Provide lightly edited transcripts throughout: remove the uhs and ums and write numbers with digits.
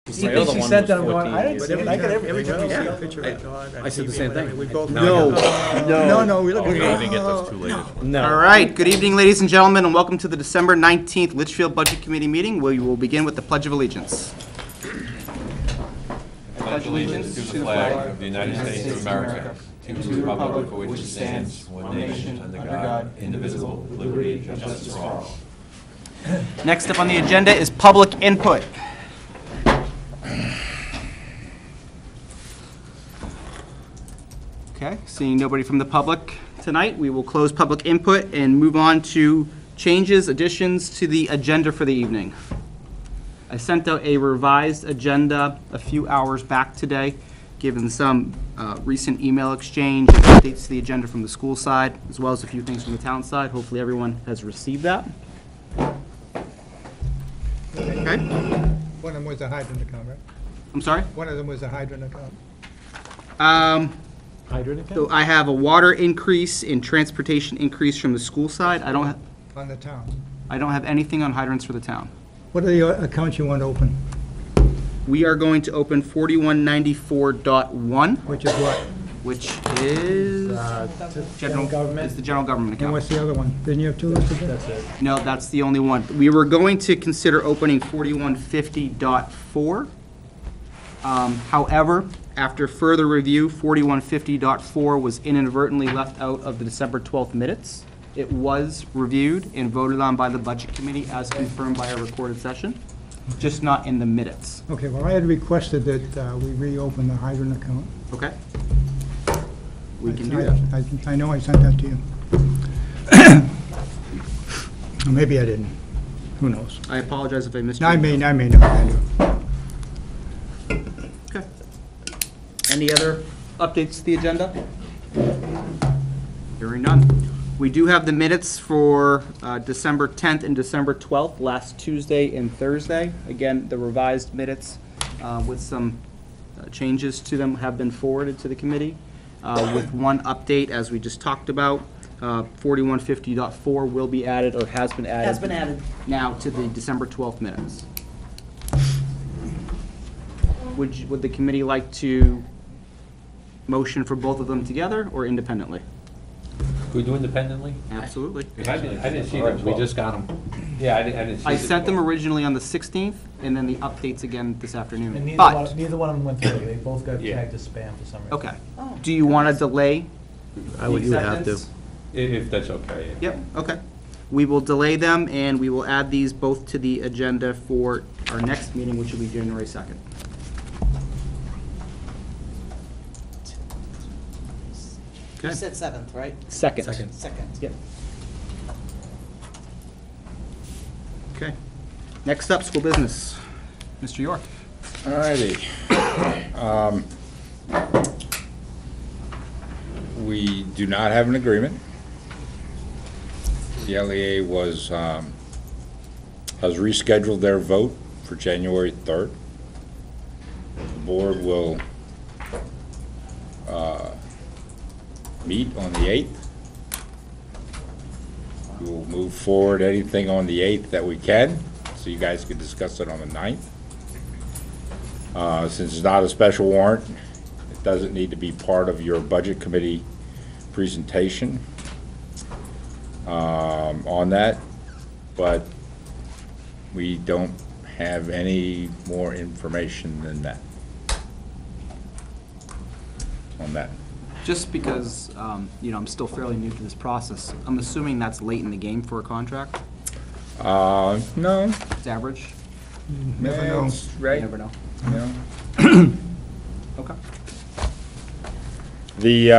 He thinks he sent that. I'm going, I didn't see it. I got Every time you see a everything. picture of a dog on I said the TV, same whatever, thing. we both No. No, we look We at didn't get those too late. No. All right, good evening, ladies and gentlemen, and welcome to the December 19th Litchfield Budget Committee meeting, where we will begin with the Pledge of Allegiance. Pledge allegiance to the flag of the United States of America, and to the republic for which it stands, one nation, under God, indivisible, with liberty and justice for all. Next up on the agenda is public input. Okay, seeing nobody from the public tonight, we will close public input and move on to changes, additions to the agenda for the evening. I sent out a revised agenda a few hours back today, given some recent email exchange, and updates to the agenda from the school side, as well as a few things from the town side. Hopefully everyone has received that. Okay, One of them was a hydrant account, right? I'm sorry? One of them was a hydrant account. Hydrant account? So I have a water increase and transportation increase from the school side. I don't On the town. have anything on hydrants for the town. What are the accounts you want to open? We are going to open 4194.1, Which is what? which is General government? it's the general government And account. what's the other one? Didn't you have two listed there? That's it. No, that's the only one. We were going to consider opening 4150.4. However, after further review, 4150.4 was inadvertently left out of the December 12th minutes. It was reviewed and voted on by the Budget Committee as confirmed by a recorded session, just not in the minutes. Okay, well, I had requested that we reopen the hydrant account. Okay? We can do that. I know I sent that to you. Or maybe I didn't. Who knows? I apologize if I missed you. I may not. Okay. Any other updates to the agenda? Hearing none. We do have the minutes for December 10th and December 12th, last Tuesday and Thursday. Again, the revised minutes with some changes to them have been forwarded to the committee. With one update, as we just talked about, 4150.4 will be added, or has been added. Has been added. Now to the December 12th minutes. Would the committee like to motion for both of them together or independently? Could we do independently? Absolutely. I didn't see them. We just got them. Yeah, I didn't see I the sent them 12. originally on the 16th, and then the updates again this afternoon. And But, neither one of them went through. They both got Yeah. tagged as spam for some reason. okay. Oh. Do you want to delay You would have to. acceptance? If that's okay. Yep, okay. We will delay them, and we will add these both to the agenda for our next meeting, which will be January 2nd. You Okay. said 7th, right? Second. Second. 2nd. Yep. Okay. Next up, school business. Mr. York. All righty. We do not have an agreement. The LEA has rescheduled their vote for January 3rd. The board will meet on the 8th. We will move forward anything on the 8th that we can, so you guys can discuss it on the 9th. Since it's not a special warrant, it doesn't need to be part of your budget committee presentation on that, but we don't have any more information than that on that. Just because, I'm still fairly new to this process, I'm assuming that's late in the game for a contract? No. It's average? Never know. It's You right. never know. No. Okay. The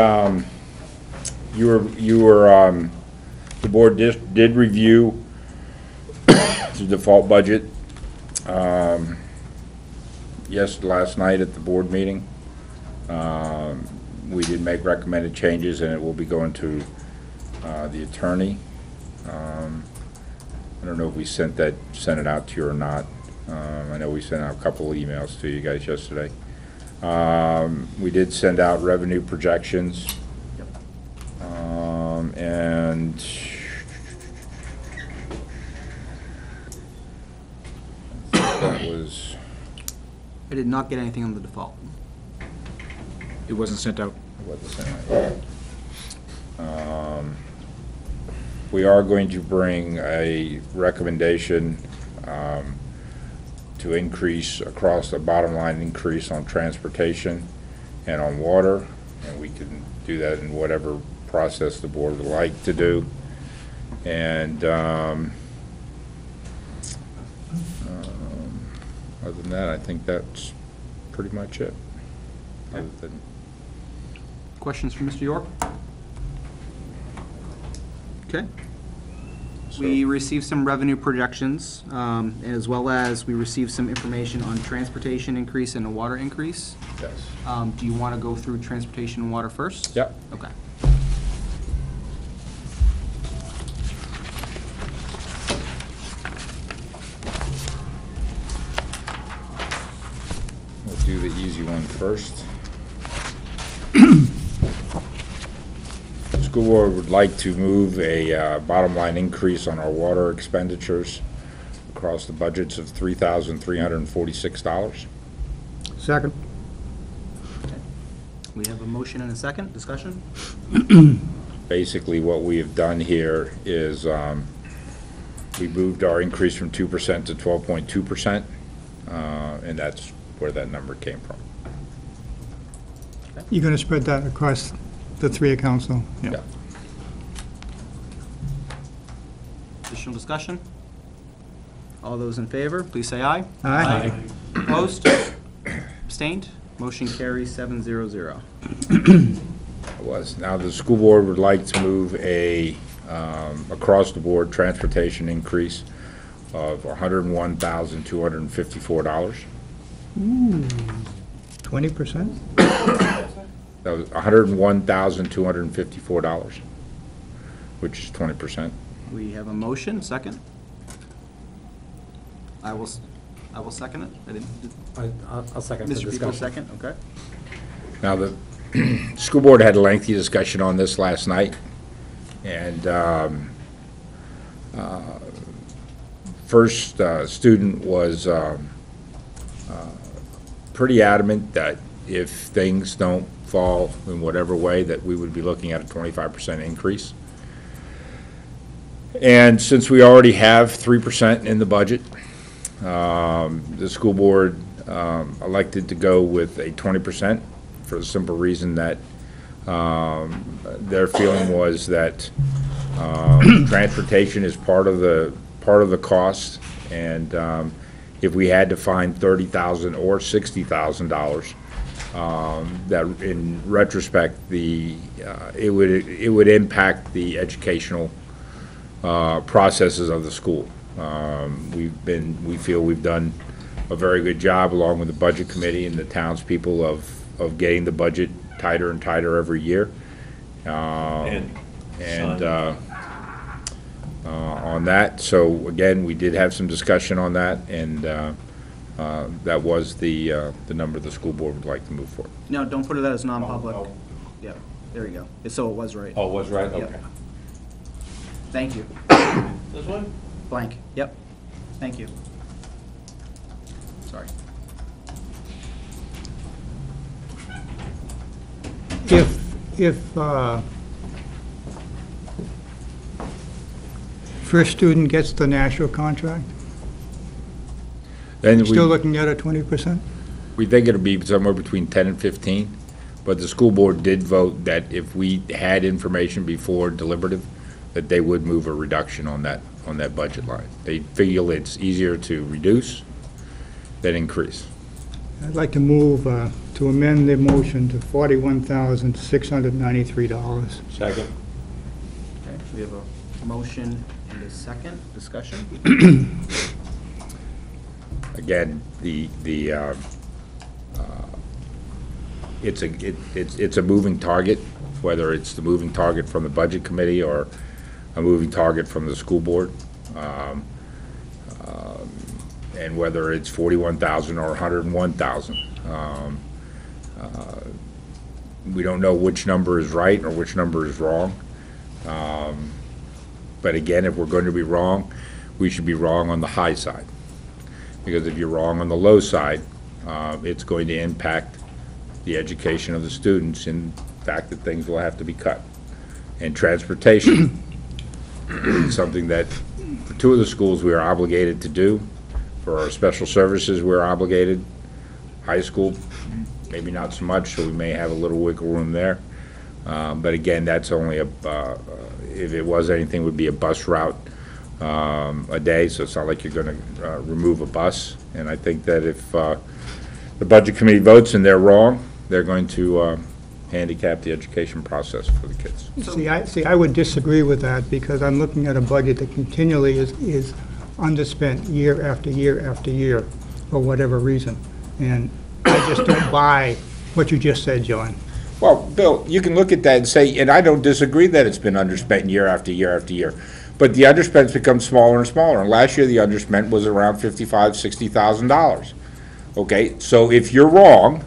the board did review the default budget last night at the board meeting. We did make recommended changes, and it will be going to the attorney. I don't know if we sent it out to you or not. I know we sent out a couple of emails to you guys yesterday. We did send out revenue projections. And that was I did not get anything on the default. It wasn't sent out. What the same. We are going to bring a recommendation to increase across the bottom line increase on transportation and on water, and we can do that in whatever process the board would like to do. And other than that, I think that's pretty much it. Other than Questions for Mr. York? Okay. We received some revenue projections, as well as we received some information on transportation increase and a water increase. yes. Do you want to go through transportation and water first? Yep. Okay. We'll do the easy one first. School board would like to move a bottom line increase on our water expenditures across the budgets of $3,346. Second. We have a motion and a second. Discussion? Basically, what we have done here is we moved our increase from 2% to 12.2%, and that's where that number came from. You're going to spread that across the three accounts, though? Yeah. Additional discussion? All those in favor, please say aye. Aye. Opposed? Abstained? Motion carries 700. It was. Now, the school board would like to move a across-the-board transportation increase of $101,254. 20%? That was $101,254, which is 20%. We have a motion, second. I will second it. I didn't. I'll second the Mr. People, discussion. second, okay. Now, the school board had a lengthy discussion on this last night, and first student was pretty adamant that if things don't fall in whatever way, that we would be looking at a 25% increase. And since we already have 3% in the budget, the school board elected to go with a 20% for the simple reason that their feeling was that transportation is part of the cost, and if we had to find $30,000 or $60,000, that in retrospect it would impact the educational processes of the school. We feel we've done a very good job, along with the budget committee and the townspeople, of getting the budget tighter and tighter every year. On that, so again, we did have some discussion on that, and that was the number the school board would like to move for. No, don't put it as non-public. Oh. Yeah, there you go. So it was right. Oh, it was right? Yep. Okay. Thank you. This one? Blank, yep. Thank you. Sorry. If first student gets the national contract, Then still looking at a 20%? we think it'll be somewhere between 10 and 15, but the school board did vote that if we had information before deliberative, that they would move a reduction on that budget line. They feel it's easier to reduce than increase. I'd like to move to amend the motion to $41,693. Second. Okay, we have a motion and a second. Discussion? Again, it's a moving target, whether it's the moving target from the budget committee or a moving target from the school board, and whether it's 41,000 or 101,000. We don't know which number is right or which number is wrong. But again, if we're going to be wrong, we should be wrong on the high side. Because if you're wrong on the low side, it's going to impact the education of the students in the fact that things will have to be cut. And transportation is something that, for two of the schools, we are obligated to do. For our special services, we're obligated. High school, maybe not so much, so we may have a little wiggle room there. But again, that's only if it was anything, it would be a bus route a day, so it's not like you're going to remove a bus. And I think that if the Budget Committee votes and they're wrong, they're going to handicap the education process for the kids. I would disagree with that, because I'm looking at a budget that continually is underspent year after year after year for whatever reason. And I just don't buy what you just said, John. Well, Bill, you can look at that and say, and I don't disagree that it's been underspent year after year after year, but the underspent's become smaller and smaller. And last year, the underspent was around $55,000, $60,000. Okay, so if you're wrong,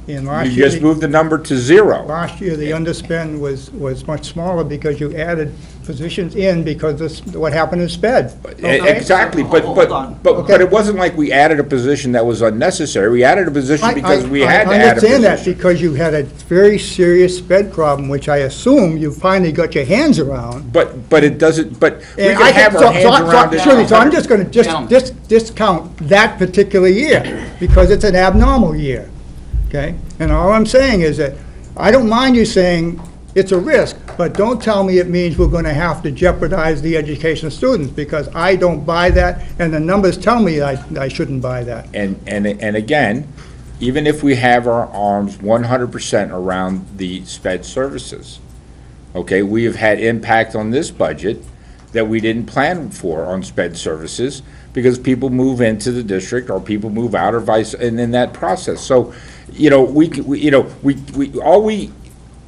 And you last year, just moved the number to zero. last year, the underspend was much smaller because you added positions in because what happened in sped. Okay? Exactly, Hold on. but it wasn't like we added a position that was unnecessary. We added a position because we had to I add a understand that position. because you had a very serious sped problem, which I assume you finally got your hands around. But it doesn't, but we And can have our hands around it. Excuse me, so I'm just gonna Gentlemen. discount that particular year, because it's an abnormal year, okay? And all I'm saying is that, I don't mind you saying it's a risk, but don't tell me it means we're gonna have to jeopardize the education of students, because I don't buy that, and the numbers tell me I shouldn't buy that. And again, even if we have our arms 100% around the sped services, okay, we have had impact on this budget that we didn't plan for on sped services, because people move into the district or people move out or vice, and in that process. So,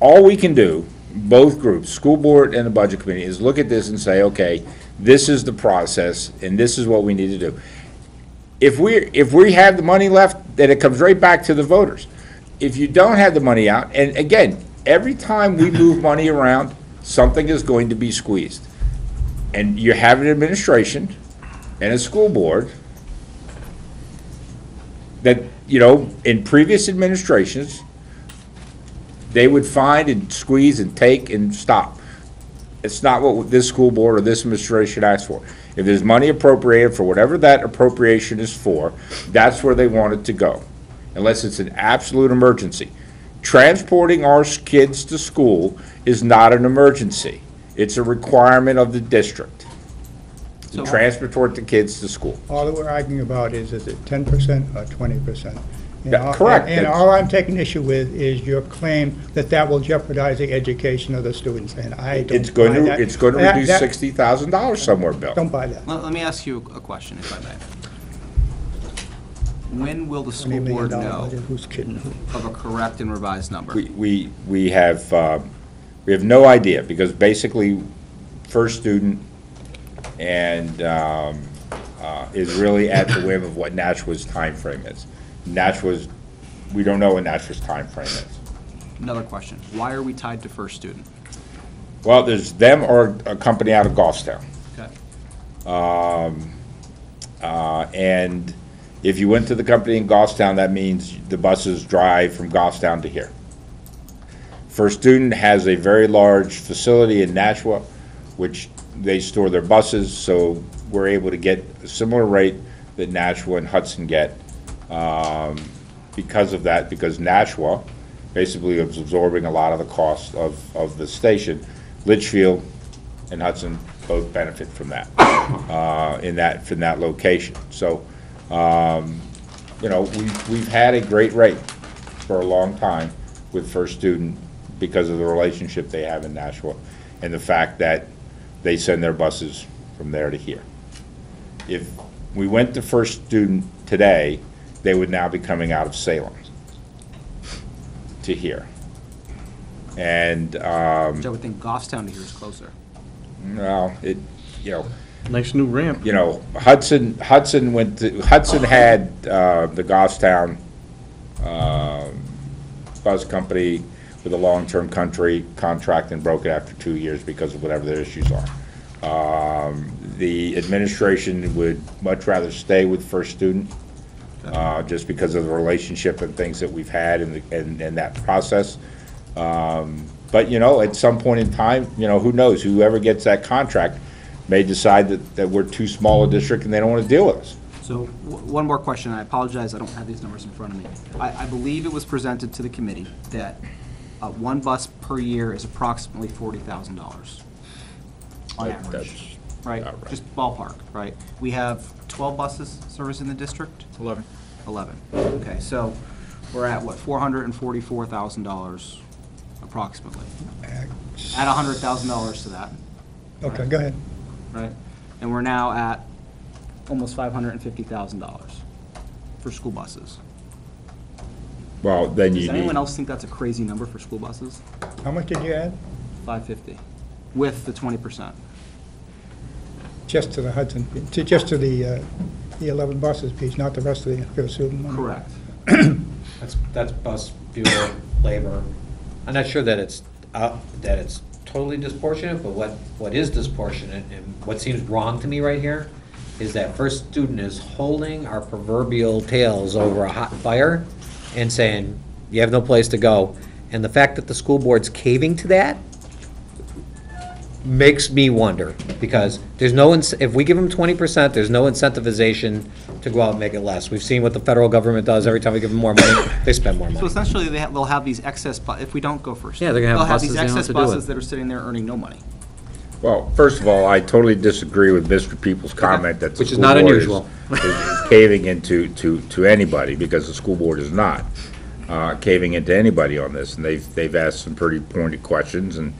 all we can do, both groups, school board and the budget committee, is look at this and say, okay, this is the process and this is what we need to do. If we have the money left, then it comes right back to the voters. If you don't have the money out, and again, every time we move money around, something is going to be squeezed. And you have an administration and a school board that, in previous administrations, they would find and squeeze and take and stop. It's not what this school board or this administration asks for. If there's money appropriated for whatever that appropriation is for, that's where they want it to go, unless it's an absolute emergency. Transporting our kids to school is not an emergency. It's a requirement of the district to So- transport the kids to school. All that we're arguing about is it 10% or 20%? And Yeah, all- correct. And all I'm taking issue with is your claim that will jeopardize the education of the students, and I It's don't going buy to, that. it's going to That- reduce that- $60,000 somewhere, Bill. Don't buy that. Let me ask you a question, if I may. When will the $20 school million board know budget, who's kidding who? of a correct and revised number? We have no idea, because basically, first student and is really at the whim of what Nashua's timeframe is. We don't know what Nashua's timeframe is. Another question. Why are we tied to first student? Well, there's them or a company out of Goffstown. Okay. And if you went to the company in Goffstown, that means the buses drive from Goffstown to here. First Student has a very large facility in Nashua, which they store their buses, so we're able to get a similar rate that Nashua and Hudson get because of that, because Nashua basically is absorbing a lot of the cost of the station. Litchfield and Hudson both benefit from that, from that location. So, we've had a great rate for a long time with First Student because of the relationship they have in Nashua and the fact that they send their buses from there to here. If we went to First Student today, they would now be coming out of Salem to here. And, Which I would think Goffstown to here is closer. well, Nice new ramp. Hudson had the Goffstown bus company with a long-term country contract and broke it after 2 years because of whatever their issues are. The administration would much rather stay with First Student just because of the relationship and things that we've had and that process. But, you know, at some point in time, you know, who knows? Whoever gets that contract may decide that we're too small a district and they don't want to deal with us. So, one more question, I apologize, I don't have these numbers in front of me. I believe it was presented to the committee that one bus per year is approximately $40,000 on average, That's right? about right. Just ballpark, right? We have 12 buses servicing the district? 11. 11. Okay, so we're at, what, $444,000 approximately? Add $100,000 to that, Okay, go ahead. right? And we're now at almost $550,000 for school buses. Well, then Does you anyone need, else think that's a crazy number for school buses? How much did you add? 550, with the 20%. Just to the Hudson, just to the 11 buses piece, not the rest of the student money? Correct. That's bus, fuel, labor. I'm not sure that it's totally disproportionate, but what is disproportionate and what seems wrong to me right here is that First Student is holding our proverbial tails over a hot fire and saying, you have no place to go. And the fact that the school board's caving to that makes me wonder, because there's no, if we give them 20%, there's no incentivization to go out and make it less. We've seen what the federal government does. Every time we give them more money, they spend more So money. essentially, they'll have these excess, if we don't go first. Yeah, they're gonna have buses these they don't have excess to do it. buses that are sitting there earning no money. well, first of all, I totally disagree with Mr. Peoples' comment that the Which is school not board unusual. is caving to anybody, because the school board is not caving into anybody on this, and they've asked some pretty pointed questions, and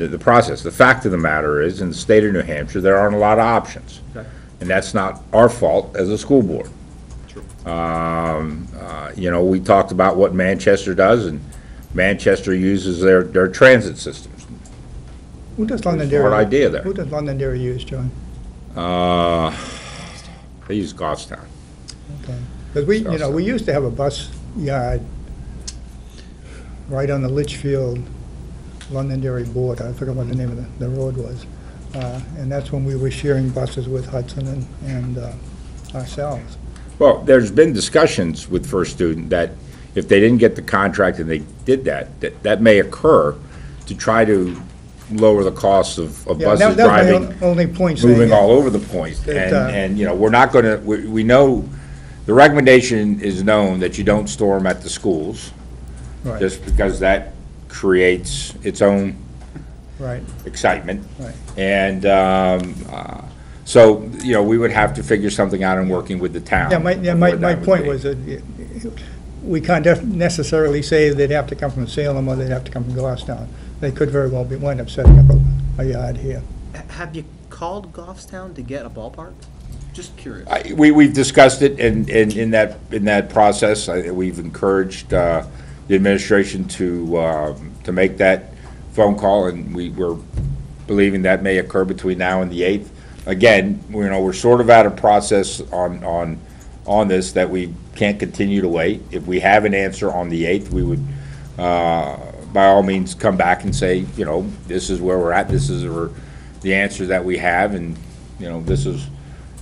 the process. The fact of the matter is, in the state of New Hampshire, there aren't a lot of options. Okay. And that's not our fault as a school board. You know, we talked about what Manchester does, and Manchester uses their transit systems. Who does Smart Londonderry? idea there. Who does Londonderry use, John? They use Goffstown. Because we used to have a bus yard right on the Litchfield Londonderry border. I forgot what the name of the road was. And that's when we were sharing buses with Hudson and ourselves. Well, there's been discussions with First Student that if they didn't get the contract and they did that may occur to try to lower the cost of Yeah, buses that was driving, my only point saying moving that. all over the place. That, And, you know, we're not gonna, we know, the recommendation is known that you don't store them at the schools, Right, just because that creates its own right, excitement. right. And, so, you know, we would have to figure something out in working with the town. Yeah, of my what that would point be. was that we can't necessarily say they'd have to come from Salem or they'd have to come from Goffstown. They could very well wind up setting up a yard here. Have you called Goffstown to get a ballpark? Just curious. We've discussed it, and in that process, we've encouraged the administration to make that phone call, and we're believing that may occur between now and the 8th. Again, we're sort of at a process on this that we can't continue to wait. If we have an answer on the 8th, we would, by all means, come back and say, you know, this is where we're at, this is the answer that we have, and, you know, this is,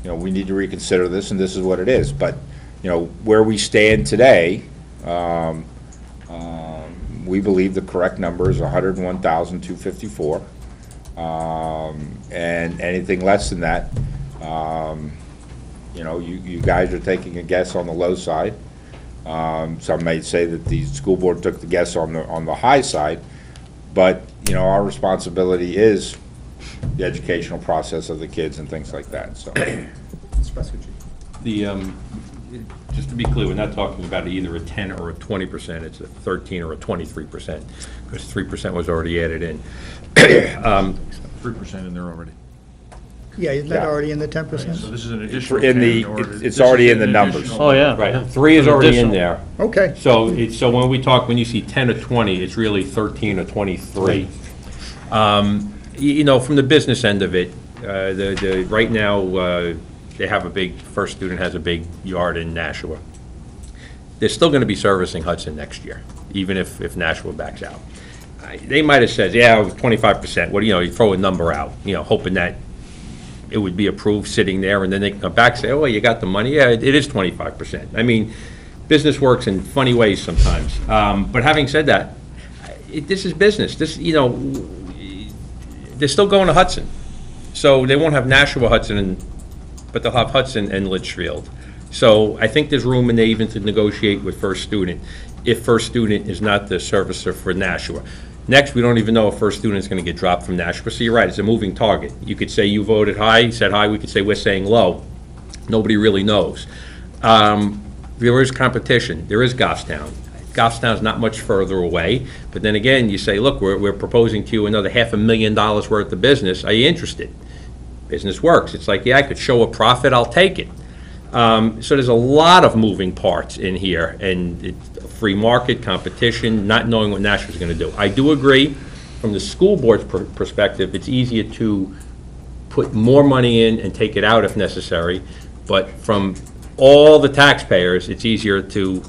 you know, we need to reconsider this, and this is what it is. But, you know, where we stand today, we believe the correct number is $101,254. And anything less than that, you know, you guys are taking a guess on the low side. Some may say that the school board took the guess on the high side, but, you know, our responsibility is the educational process of the kids and things like that, so. Just to be clear, we're not talking about either a 10 or a 20%, it's a 13 or a 23%, because 3% was already added in. 3% in there already. Yeah, isn't that Yeah. already in the So 10%? this is an additional In 10, the, or it's this already is in the an numbers. additional- Oh, yeah. Right, 3 is already in there. Okay, So when when you see 10 or 20, it's really 13 or 23. You know, from the business end of it, right now, they have First Student has a big yard in Nashua. They're still gonna be servicing Hudson next year, even if Nashua backs out. They might have said, yeah, it was 25%, you throw a number out, hoping that it would be approved sitting there, and then they can come back and say, oh, you got the money? Yeah, it is 25%. I mean, business works in funny ways sometimes. But having said that, this is business. This, you know, they're still going to Hudson. So they won't have Nashua Hudson, but they'll have Hudson and Litchfield. So I think there's room in there even to negotiate with First Student, if First Student is not the servicer for Nashua. Next, we don't even know if First Student is going to get dropped from Nashua. So you're right, it's a moving target. You could say you voted high, said high, we could say we're saying low. Nobody really knows. There is competition. There is Goffstown. Goffstown's not much further away, but then again, you say, look, we're proposing to you another $500,000 worth of business. Are you interested? Business works. It's like, yeah, I could show a profit, I'll take it. So there's a lot of moving parts in here, and it's free market, competition, not knowing what Nashua's going to do. I do agree, from the school board's perspective, it's easier to put more money in and take it out if necessary, but from all the taxpayers, it's easier to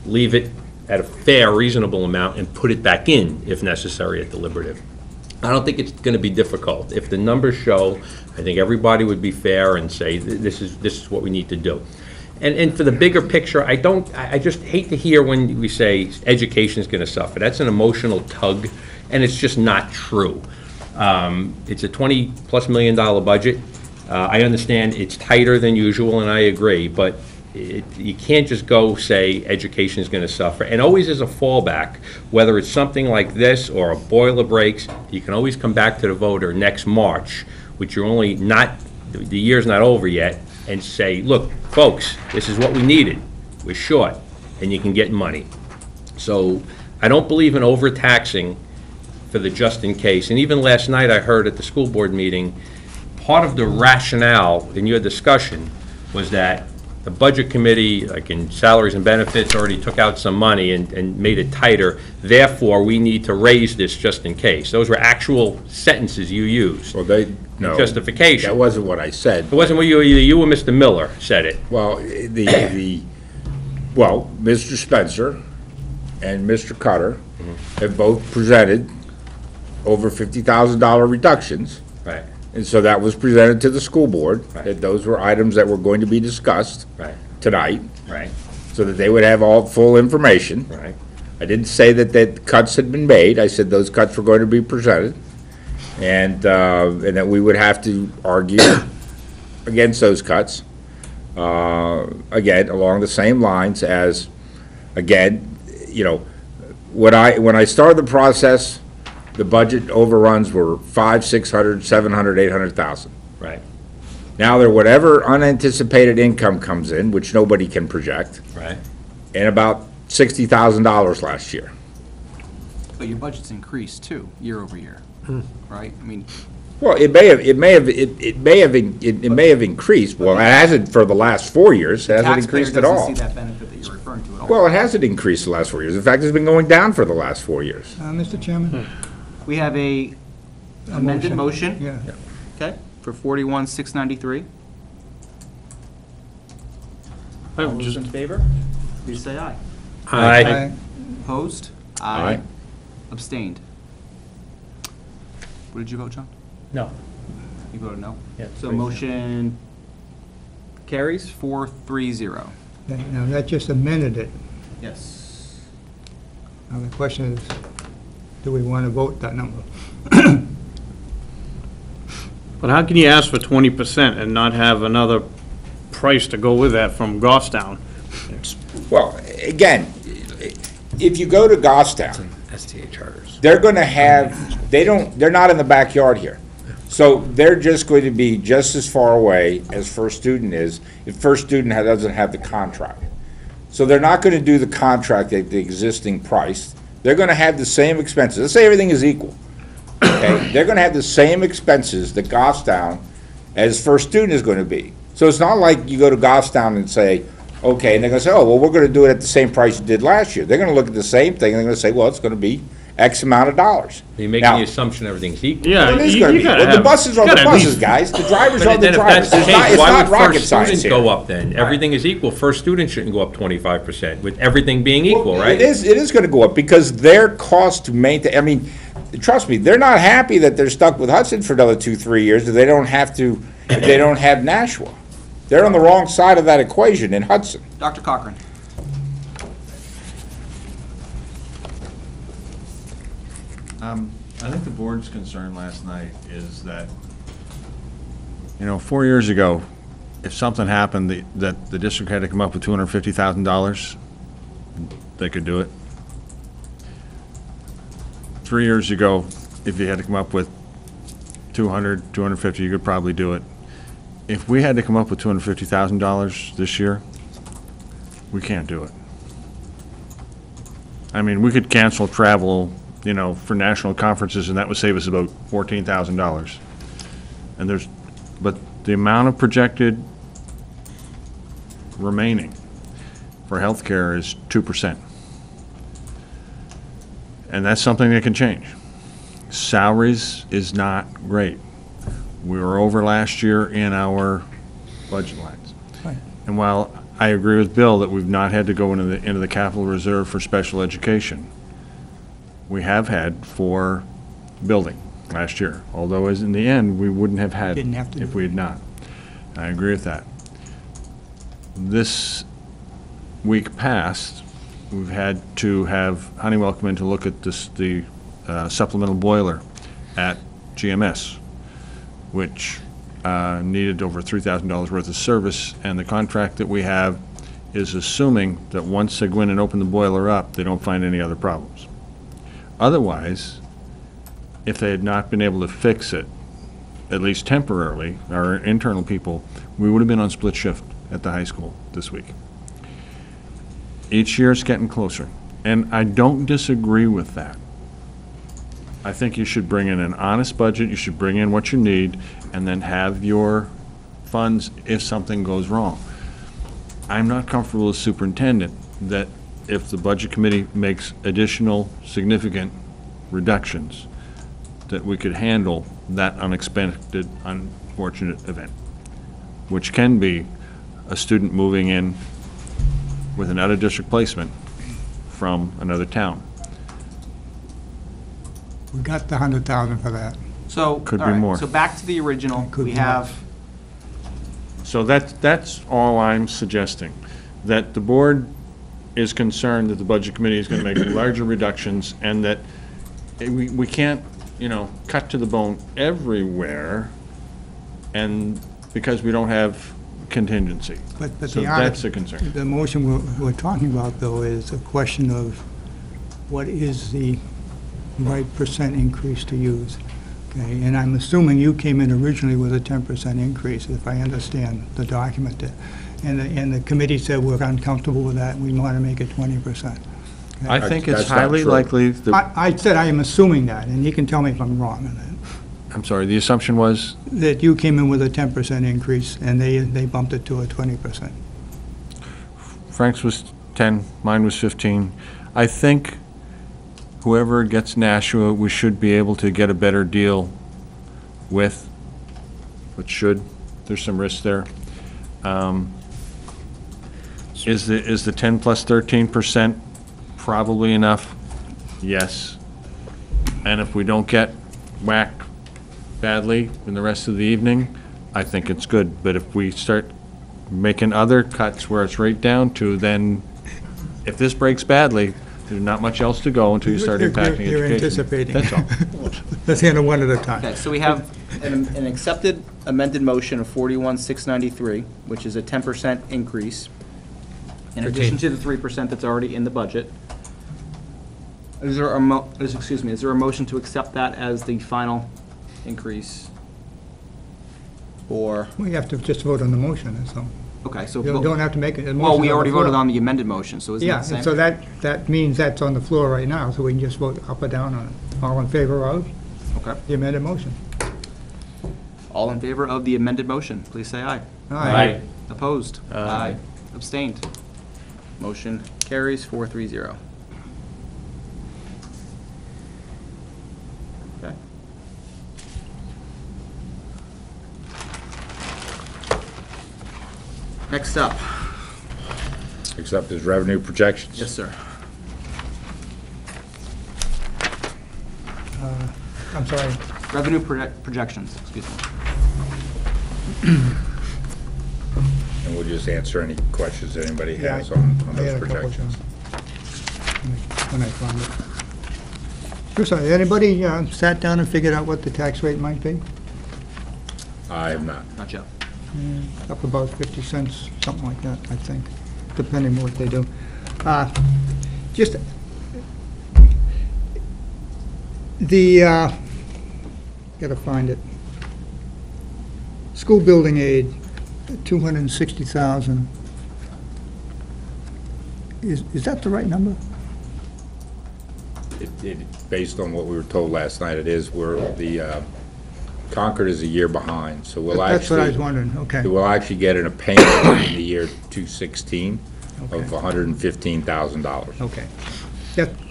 leave it at a fair, reasonable amount and put it back in if necessary at deliberative. I don't think it's going to be difficult. If the numbers show, I think everybody would be fair and say, this is what we need to do. And for the bigger picture, I just hate to hear when we say education is going to suffer. That's an emotional tug, and it's just not true. It's a $20+ million budget. I understand it's tighter than usual, and I agree, but you can't just go say education is going to suffer. And always as a fallback, whether it's something like this or a boiler breaks, you can always come back to the voter next March, which you're only not, the year's not over yet, and say, look, folks, this is what we needed. We're short, and you can get money. So I don't believe in overtaxing for the just in case. And even last night I heard at the school board meeting, part of the rationale in your discussion was that the budget committee, like in salaries and benefits, already took out some money and made it tighter. Therefore, we need to raise this just in case. Those were actual sentences you used. Well, no. Justification. That wasn't what I said. It wasn't what you or Mr. Miller said it. Well, Mr. Spencer and Mr. Cutter have both presented over $50,000 reductions. Right. And so that was presented to the school board, Right. that those were items that were going to be discussed Right. tonight, Right. so that they would have all full information. Right. I didn't say that cuts had been made. I said those cuts were going to be presented, and that we would have to argue against those cuts. Again, along the same lines as, again, you know, when I started the process, the budget overruns were 500, 600, 700, 800,000. Right. Now they're whatever unanticipated income comes in, which nobody can project, Right. and about $60,000 last year. But your budget's increased too, year over year, right? I mean, Well, it may have increased. Well, it hasn't for the last 4 years. It hasn't taxpayer increased at doesn't all. see that benefit that you're referring to at all. Well, it hasn't increased the last 4 years. In fact, it's been going down for the last 4 years. Mr. Chairman? We have a amended motion, Yeah. okay, for 41,693. All those in favor, please say aye. Aye. Opposed? Aye. Abstained? What did you vote, John? No. You voted no? Yeah, So 3-0. motion carries 430. Now, that just amended it. Yes. Now, the question is, do we want to vote that number? But how can you ask for 20% and not have another price to go with that from Goffstown? Well, again, if you go to Goffstown, STA charters. they're going to have, they're not in the backyard here. So they're just going to be just as far away as First Student is if First Student doesn't have the contract. So they're not going to do the contract at the existing price. They're going to have the same expenses. Let's say everything is equal. Okay? They're going to have the same expenses that Goffstown as First Student is going to be. So it's not like you go to Goffstown and say, okay, and they're going to say, oh, well, we're going to do it at the same price you did last year. They're going to look at the same thing, and they're going to say, well, it's going to be X amount of dollars. You're making Now- the assumption everything's equal. Yeah, It is you- going to you be. gotta Well, the have- buses are the gotta at buses, least- guys. The drivers But are the then if drivers. that's the case, It's why not would rocket First science Student here. go up then? Everything is equal. First Student shouldn't go up 25%, with everything being equal, Well, right? It is going to go up because their cost to maintain, I mean, trust me, they're not happy that they're stuck with Hudson for another 2, 3 years, if they don't have to but they don't have Nashua. They're on the wrong side of that equation in Hudson. Dr. Cochran? I think the board's concern last night is that, 4 years ago, if something happened that the district had to come up with $250,000, they could do it. 3 years ago, if you had to come up with 200, 250, you could probably do it. If we had to come up with $250,000 this year, we can't do it. I mean, we could cancel travel, for national conferences, and that would save us about $14,000. But the amount of projected remaining for healthcare is 2%. And that's something that can change. Salaries is not great. We were over last year in our budget lines. Right. And while I agree with Bill that we've not had to go into the capital reserve for special education, we have had for building last year, although as in the end, we wouldn't have had Didn't have to if do we had not. I agree with that. This week past, we've had to have Honeywell come in to look at the supplemental boiler at GMS, which needed over $3,000 worth of service, and the contract that we have is assuming that once they go in and open the boiler up, they don't find any other problems. Otherwise, if they had not been able to fix it, at least temporarily, our internal people, we would have been on split shift at the high school this week. Each year it's getting closer, and I don't disagree with that. I think you should bring in an honest budget, you should bring in what you need, and then have your funds if something goes wrong. I'm not comfortable as superintendent that if the budget committee makes additional significant reductions, that we could handle that unexpected, unfortunate event, which can be a student moving in with an out-of-district placement from another town. We got the 100,000 for that. So, Could be all right, more. so back to the original, Could we be more. have, So that's all I'm suggesting, that the board is concerned that the budget committee is going to make larger reductions, and that we can't, cut to the bone everywhere, and because we don't have contingency. But So the that's a concern. The motion we're talking about, though, is a question of what is the right percent increase to use. Okay, and I'm assuming you came in originally with a 10% increase, if I understand the document there. And the committee said we're uncomfortable with that, we want to make it 20%. I think it's That's not highly true. likely, that I said I am assuming that, and you can tell me if I'm wrong on that, I'm sorry, the assumption was, that you came in with a 10% increase, and they bumped it to a 20%. Frank's was 10, mine was 15. I think whoever gets Nashua, we should be able to get a better deal with, there's some risk there. Is the 10 plus 13% probably enough? Yes. And if we don't get whacked badly in the rest of the evening, I think it's good. But if we start making other cuts where it's right down to, then if this breaks badly, there's not much else to go until you start impacting education. You're anticipating. That's all. Let's handle one at a time. okay, so we have an accepted amended motion of 41,693, which is a 10% increase, in addition to the 3% that's already in the budget. Is there a motion to accept that as the final increase? Or, We have to just vote on the motion, that's all. okay, so. You don't have to make it. Well, we already voted on the amended motion, so isn't Yeah, that the same? and so that means that's on the floor right now, so we can just vote up or down on it. All in favor of Okay. the amended motion? All in favor of the amended motion, please say aye. Aye. Opposed? Aye. Abstained? Motion carries 4-3-0. Okay. Next up. Except his revenue projections. Yes, sir. I'm sorry, Revenue projections, excuse me. And we'll just answer any questions that anybody Yeah, has on I had those a couple, projections. When I found it. Bruce, anybody sat down and figured out what the tax rate might be? I have not. Not yet. Up about 50 cents, something like that, I think, depending on what they do. Just, gotta find it. School building aid, 260,000. Is that the right number? Based on what we were told last night, it is, the Concord is a year behind, so we'll That's what I was actually, wondering, okay. we'll actually get a payment in the year 216 of Okay. $115,000. Okay.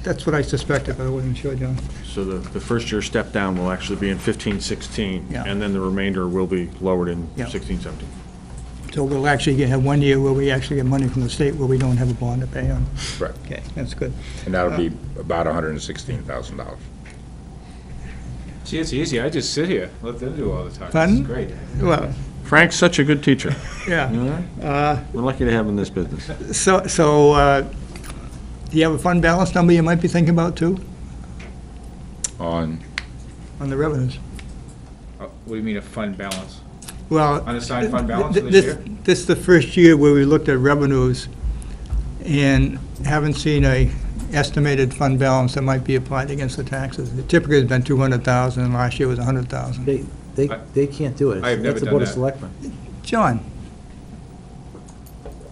That's what I suspected, but I wasn't sure, John. So the first year step down will actually be in 15, 16, Yeah. and then the remainder will be lowered in Yeah. 16, 17. So we'll actually have 1 year where we actually get money from the state where we don't have a bond to pay on. Correct. Okay, that's good. And that'll be about $116,000. See, it's easy, I just sit here, let them do all the talking. Pardon? This is great. Well, Frank's such a good teacher. yeah. We're lucky to have him in this business. So, do you have a fund balance number you might be thinking about too, On, on the revenues? What do you mean a fund balance? Well. Unassigned fund balance for this year? This is the first year where we looked at revenues and haven't seen a estimated fund balance that might be applied against the taxes. It typically has been 200,000, and last year was 100,000. They can't do it. I have never That's the done Board of that. Selectmen. John,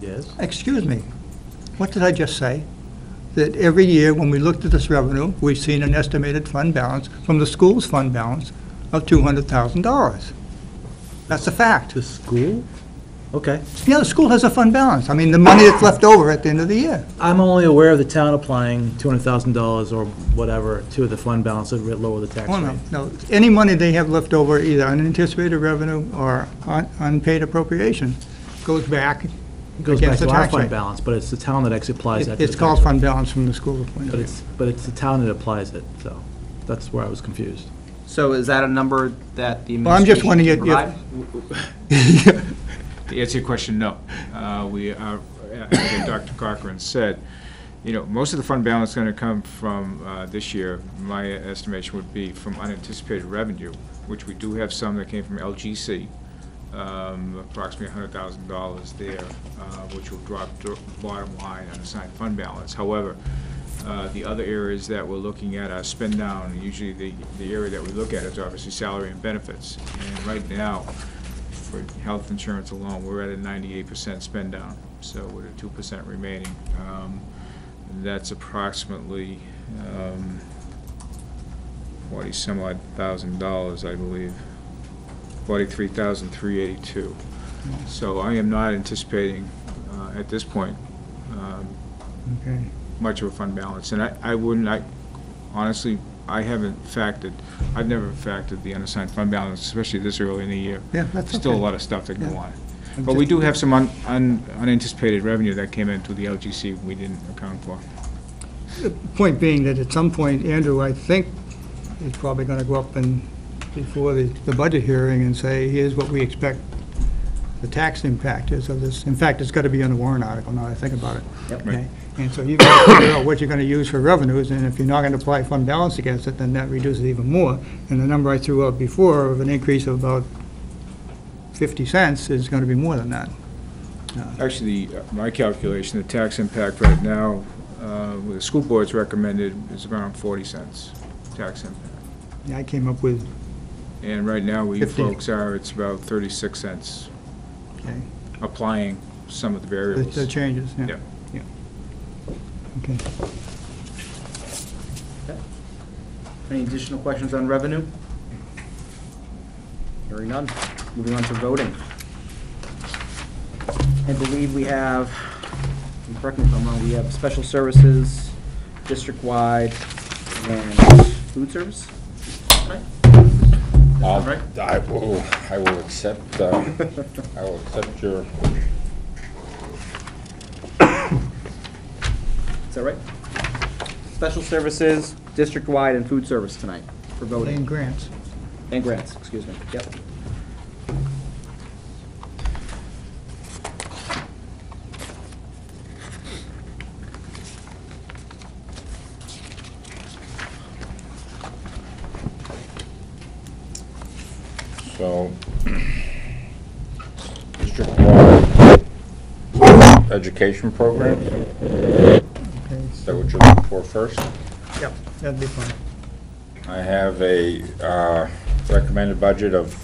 Yes? excuse me, what did I just say? That every year, when we looked at this revenue, we've seen an estimated fund balance from the school's fund balance of $200,000. That's a fact. The school? Okay. Yeah, the school has a fund balance. I mean, the money that's left over at the end of the year. I'm only aware of the town applying $200,000 or whatever to the fund balance that would lower the tax Oh, rate. no, no. Any money they have left over, either unanticipated revenue or unpaid appropriation, goes back It goes back against the to our tax fund rate. balance, but it's the town that actually applies that to the It's tax called rate. fund balance from the school's point of view. But it's the town that applies it, so that's where I was confused. So is that a number that the Well, I'm just administration wondering can provide? To answer your question, no. We are, as Dr. Cochran said, you know, most of the fund balance is going to come from this year. My estimation would be from unanticipated revenue, which we do have some that came from LGC, approximately $100,000 there, which will drop to bottom line unassigned fund balance. However, the other areas that we're looking at are spend down. Usually the area that we look at is obviously salary and benefits. And right now, for health insurance alone, we're at a 98% spend down, so with a 2% remaining. That's approximately 40-some odd thousand dollars, I believe, $43,382. So I am not anticipating at this point Okay. much of a fund balance, and honestly, I've never factored the unassigned fund balance, especially this early in the year. Yeah, that's Still a okay. lot of stuff that go Yeah. on. But we do have some unanticipated revenue that came into the LGC we didn't account for. The point being that at some point, Andrew, I think, is probably going to go up before the budget hearing and say, here's what we expect the tax impact is of this. In fact, it's got to be on the warrant article, now that I think about it. Yep. Okay? And so you've got to figure out what you're going to use for revenues, and if you're not going to apply fund balance against it, then that reduces it even more. And the number I threw out before of an increase of about 50 cents is going to be more than that. Actually, my calculation, the tax impact right now, with the school board's recommended, is around 40 cents tax impact. I came up with, And right now, where you 50. folks are, it's about 36 cents, okay, applying some of the variables. the changes, yeah. Yep. Yeah. Okay. Any additional questions on revenue? Hearing none. Moving on to voting. I believe we have, correct me if I'm wrong, we have special services, district-wide, and food service? Right? Right? I will accept, your, Is that right? Special services, district-wide, and food service tonight for voting. And grants. And grants, excuse me. Yep. So, district-wide education programs, Okay, is that what you're looking for first? Yep, that'd be fine. I have a recommended budget of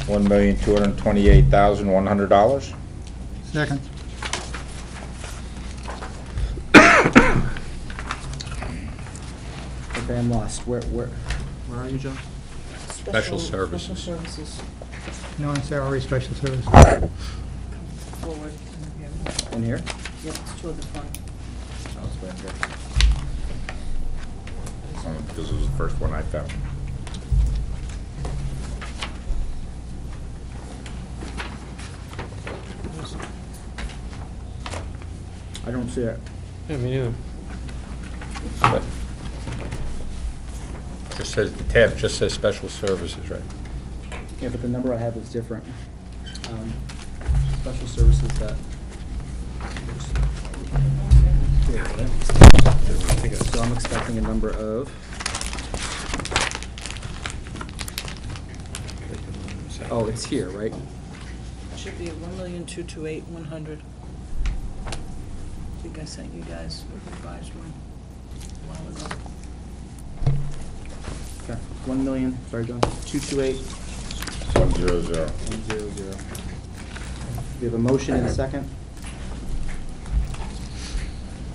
$1,228,100. Second. Okay, I'm lost. Where are you, Joe? Special services. Non-salary special service. Forward. In here? Yep, it's toward the front. Oh, it's right here. Only because it was the first one I found. I don't see it. Yeah, me neither. Just says, the tab just says special services, right? Yeah, but the number I have is different. Special services that. So I'm expecting a number of. Oh, it's here, right? Should be 1,228,100. I think I sent you guys a revised one a while ago. Okay, 1,000,000, sorry, John, 228, 100. 100. We have a motion and a second.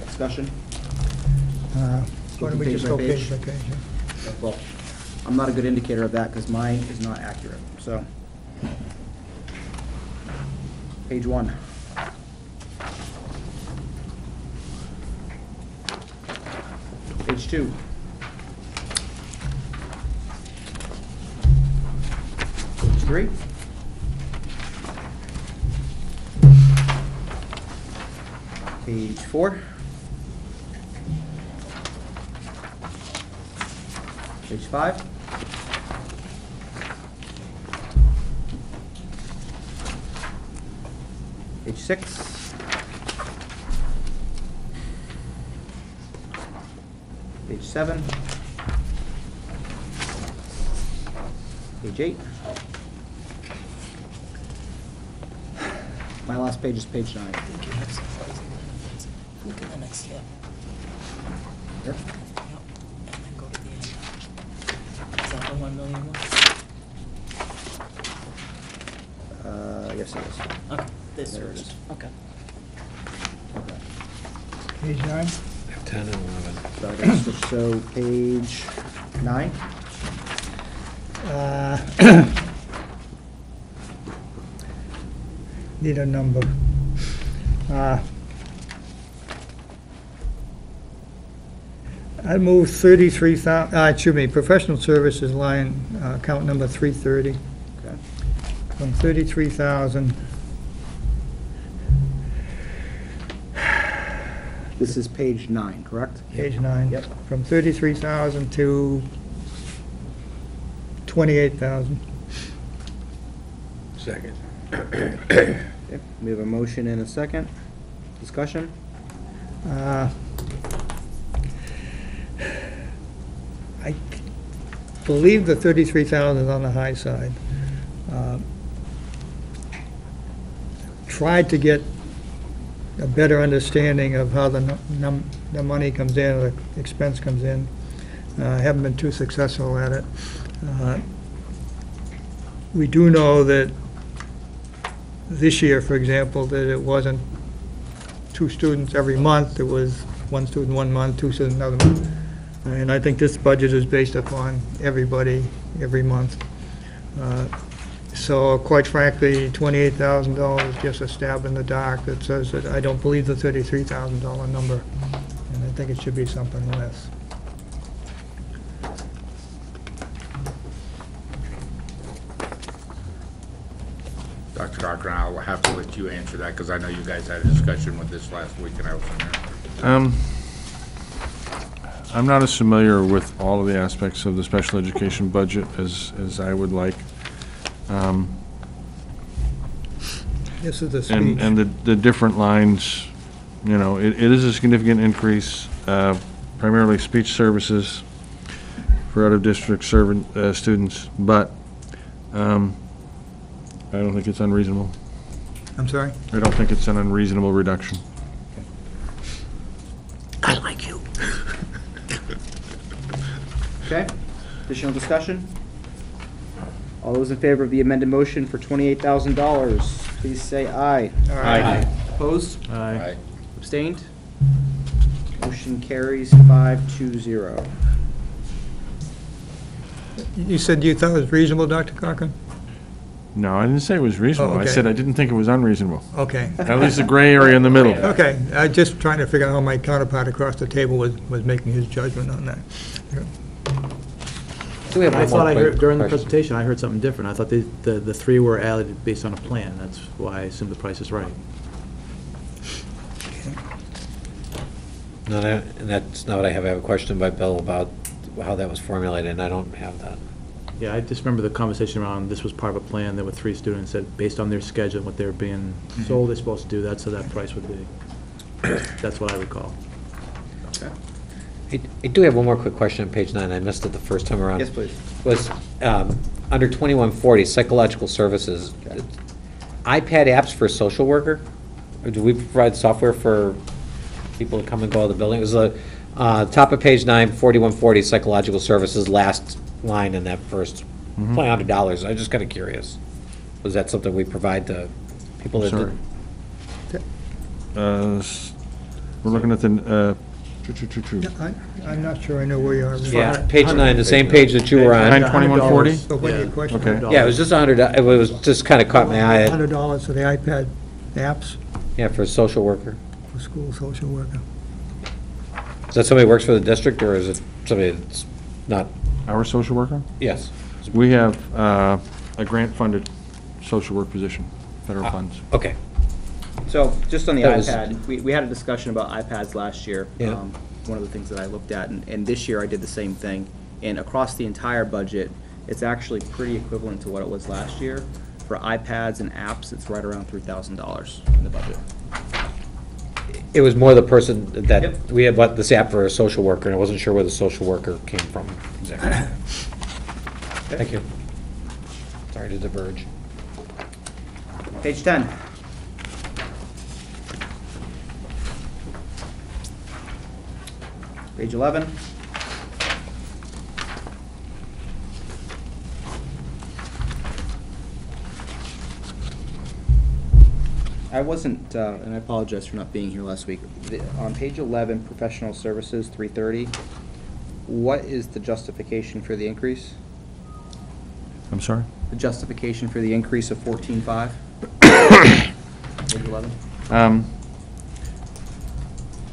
Discussion? Why don't we Page just by go page? page by page? Yeah. Well, I'm not a good indicator of that because mine is not accurate, so. Page 1. Page 2. Page 3. Page 4. Page 5. Page 6. Page 7. Page 8. My last page is page 9. I think you have some fuzzy ones. Look at the next step. Here? Yep. And then go to the end. Is that the 1 million one? Yes, it is. Okay, this There it first. is. Okay. Okay. Page 9? 10 and 11. So I gotta switch, so page 9? Need a number. I move 33,000, professional services line, account number 330, Okay. from 33,000, This is page 9, correct? page 9. Yep. From 33,000 to 28,000. Second. Okay. We have a motion and a second. Discussion? I believe the 33,000 is on the high side. Tried to get a better understanding of how the money comes in, or the expense comes in. Haven't been too successful at it. We do know that this year, for example, that it wasn't 2 students every month. It was 1 student 1 month, 2 students another month. And I think this budget is based upon everybody, every month. So quite frankly, $28,000 is just a stab in the dark that says that I don't believe the $33,000 number, and I think it should be something less. Dr. Cochran, I'll have to let you answer that, because I know you guys had a discussion with this last week, and I was in there. I'm not as familiar with all of the aspects of the special education budget as I would like. This is the And speech. the different lines, you know, it is a significant increase, primarily speech services for out-of-district students, but I don't think it's unreasonable. I'm sorry? I don't think it's an unreasonable reduction. I like you. Okay, additional discussion? All those in favor of the amended motion for $28,000, please say aye. Aye. Opposed? Aye. Abstained? Motion carries 5-0. You said you thought it was reasonable, Dr. Cochran? No, I didn't say it was reasonable. I okay. said I didn't think it was unreasonable. Okay. At least the gray area in the middle. Okay, I just trying to figure out how my counterpart across the table was making his judgment on that. Do we have I one thought more I quick heard, during the question? presentation, I heard something different. I thought the three were allocated based on a plan. That's why I assumed the price is right. No, and that's not what I have. I have a question by Bill about how that was formulated, and I don't have that. Yeah, I just remember the conversation around, this was part of a plan. There were three students that, based on their schedule and what they were being sold they're supposed to do, that's how that price would be. That's what I recall. I do have one more quick question on page 9. I missed it the first time around. Yes, please. Was, under 2140, psychological services, iPad apps for a social worker? Or do we provide software for people to come and go out of the building? It was the top of page 9, 4140, psychological services, last line in that first $200. I'm just kind of curious. Was that something we provide to people that Sorry. did? We're looking at the, I'm not sure I know where you are. Yeah, page 9, the same page that you were on. 2140? So what your question? $100. Yeah, it was just $100, it was just kind of caught my eye. $100 for the iPad apps Yeah, for a social worker. for school social worker. Is that somebody who works for the district, or is it somebody that's not? our social worker? Yes. We have a grant-funded social work position, federal funds. Okay. So, just on the That was- iPad, we had a discussion about iPads last year. Yeah. One of the things that I looked at, and this year I did the same thing. And across the entire budget, it's actually pretty equivalent to what it was last year. For iPads and apps, it's right around $3,000 in the budget. It was more the person that, Yep. we had bought this app for a social worker, and I wasn't sure where the social worker came from exactly. Thank you. Sorry to diverge. Page 10. Page 11. I wasn't, and I apologize for not being here last week. On page 11, professional services, 330, what is the justification for the increase? I'm sorry? The justification for the increase of 14.5? Page 11.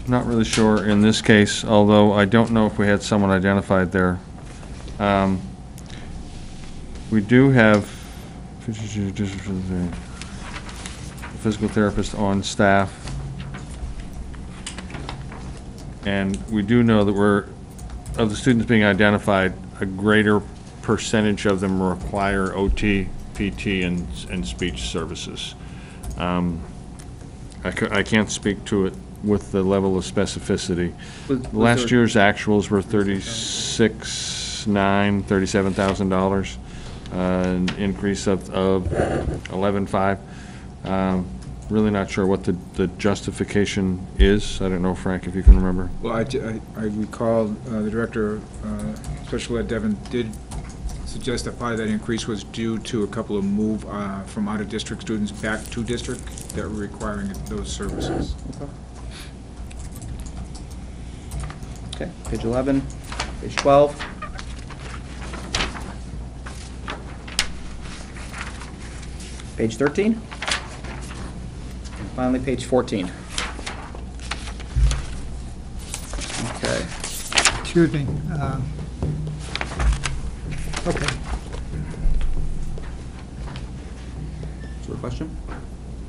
Not really sure in this case, although I don't know if we had someone identified there. We do have physical therapist on staff. And we do know that of the students being identified, a greater percentage of them require OT, PT, and speech services. I can't speak to it with the level of specificity. Last year's actuals were $37,000, an increase of 11.5. Really not sure what the justification is. I don't know, Frank, if you can remember. Well, I recall the director, Special Ed Devon, did suggest that part of that increase was due to a couple of move from out-of-district students back to district that were requiring those services. Okay, page 11, page 12. Page 13. And finally, page 14. Okay. Excuse me. Okay. Is there a question?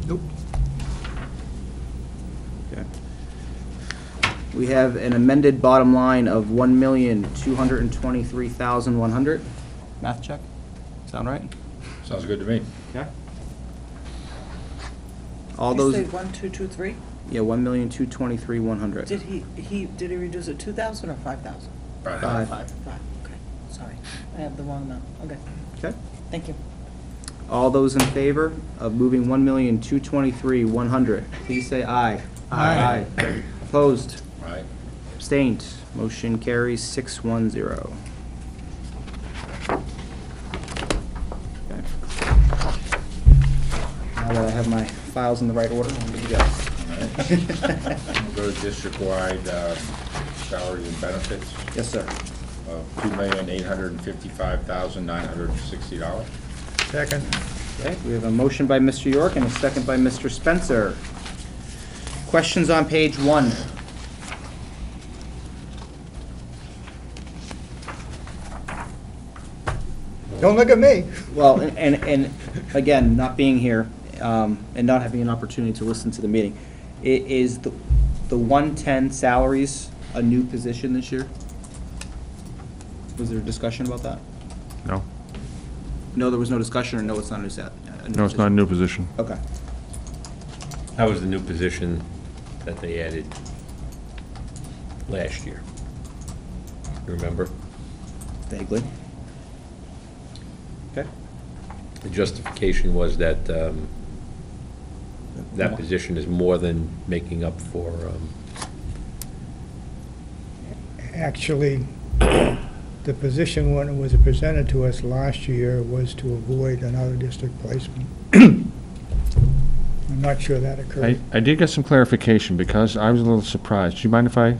Nope. Okay. We have an amended bottom line of $1,223,100. Math check? Sound right? Sounds good to me. Okay. All You those, say 1, 2, 2, 3? yeah, $1,223,100. Did he reduce it 2,000 or 5,000? Five. Okay. I have the wrong amount. Okay, Okay. thank you. All those in favor of moving 1,223,100, please say aye. Aye. Opposed? Right? Abstained? Motion carries 610. Okay. Now that I have my files in the right order, I'm good to go. We'll go to district-wide salaries and benefits Yes, sir. of $2,855,960. Second. Okay, we have a motion by Mr. York and a second by Mr. Spencer. Questions on page 1? Don't look at me. Well, and again, not being here, and not having an opportunity to listen to the meeting, is the 110 salaries a new position this year? Was there a discussion about that? No, No, there was no discussion, or no, it's not a new set? no, it's not a new position. Okay. That was the new position that they added last year. You remember? Vaguely. Okay. The justification was that that position is more than making up for, Actually, the position when it was presented to us last year was to avoid an out-of-district placement. I'm not sure that occurred. I did get some clarification because I was a little surprised. Do you mind if I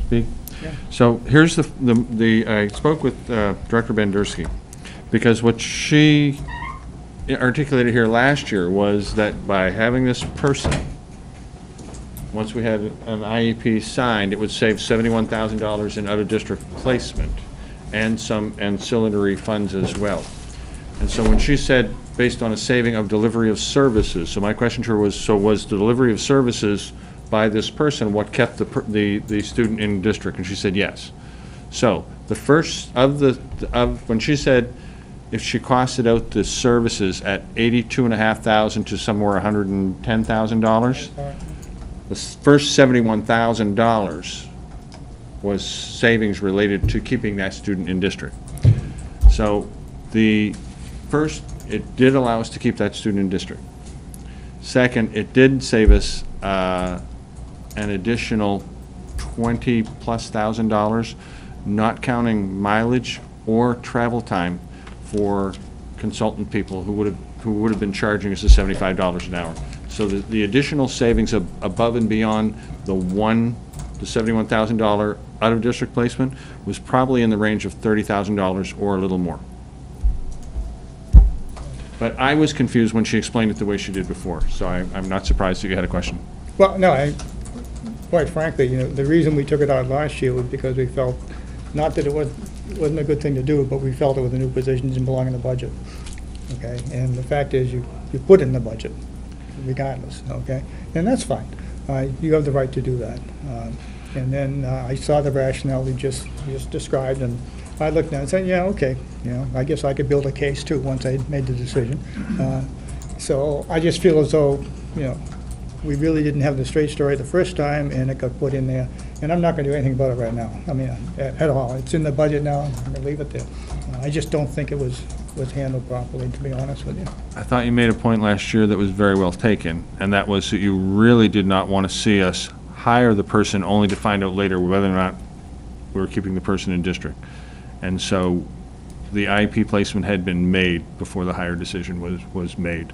speak? Yeah. So here's I spoke with Director Bandersky, because what she articulated here last year was that by having this person, once we had an IEP signed, it would save $71,000 in out-of-district placement and some ancillary funds as well. And so when she said, based on a saving of delivery of services, so my question to her was, so was the delivery of services by this person what kept the student in district? And she said yes. So the first when she said if she costed out the services at $82,500 to somewhere $110,000, the first $71,000 was savings related to keeping that student in district. So the first, it did allow us to keep that student in district. Second, it did save us an additional $20,000+, not counting mileage or travel time for consultant people who would have been charging us the $75 an hour. So the additional savings above and beyond the $71,000 out-of-district placement was probably in the range of $30,000 or a little more. But I was confused when she explained it the way she did before, so I'm not surprised that you had a question. Well, no, quite frankly, the reason we took it out last year was because we felt, not that it wasn't a good thing to do, but we felt it was a new position, didn't belong in the budget, okay? And the fact is, you put it in the budget regardless, okay? And that's fine. You have the right to do that. And then I saw the rationale you just described, and I looked at it and said, yeah, okay, I guess I could build a case too once I made the decision. So I just feel as though, we really didn't have the straight story the first time, and it got put in there. And I'm not going to do anything about it right now. I mean, at all. It's in the budget now. I'm going to leave it there. I just don't think it was handled properly, to be honest with you. I thought you made a point last year that was very well taken, and that was that you really did not want to see us hire the person only to find out later whether or not we were keeping the person in district. And so the IEP placement had been made before the hire decision was made.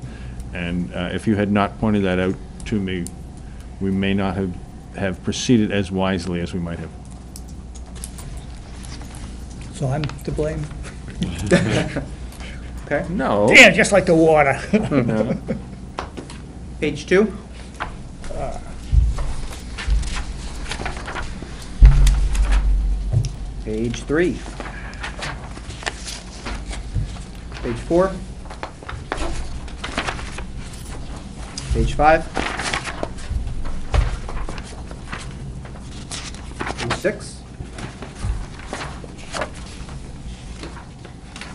And if you had not pointed that out to me, we may not have proceeded as wisely as we might have. So I'm to blame? Okay. No. Yeah, just like the water. Page 2. Page 3. Page 4. Page 5. Page 6.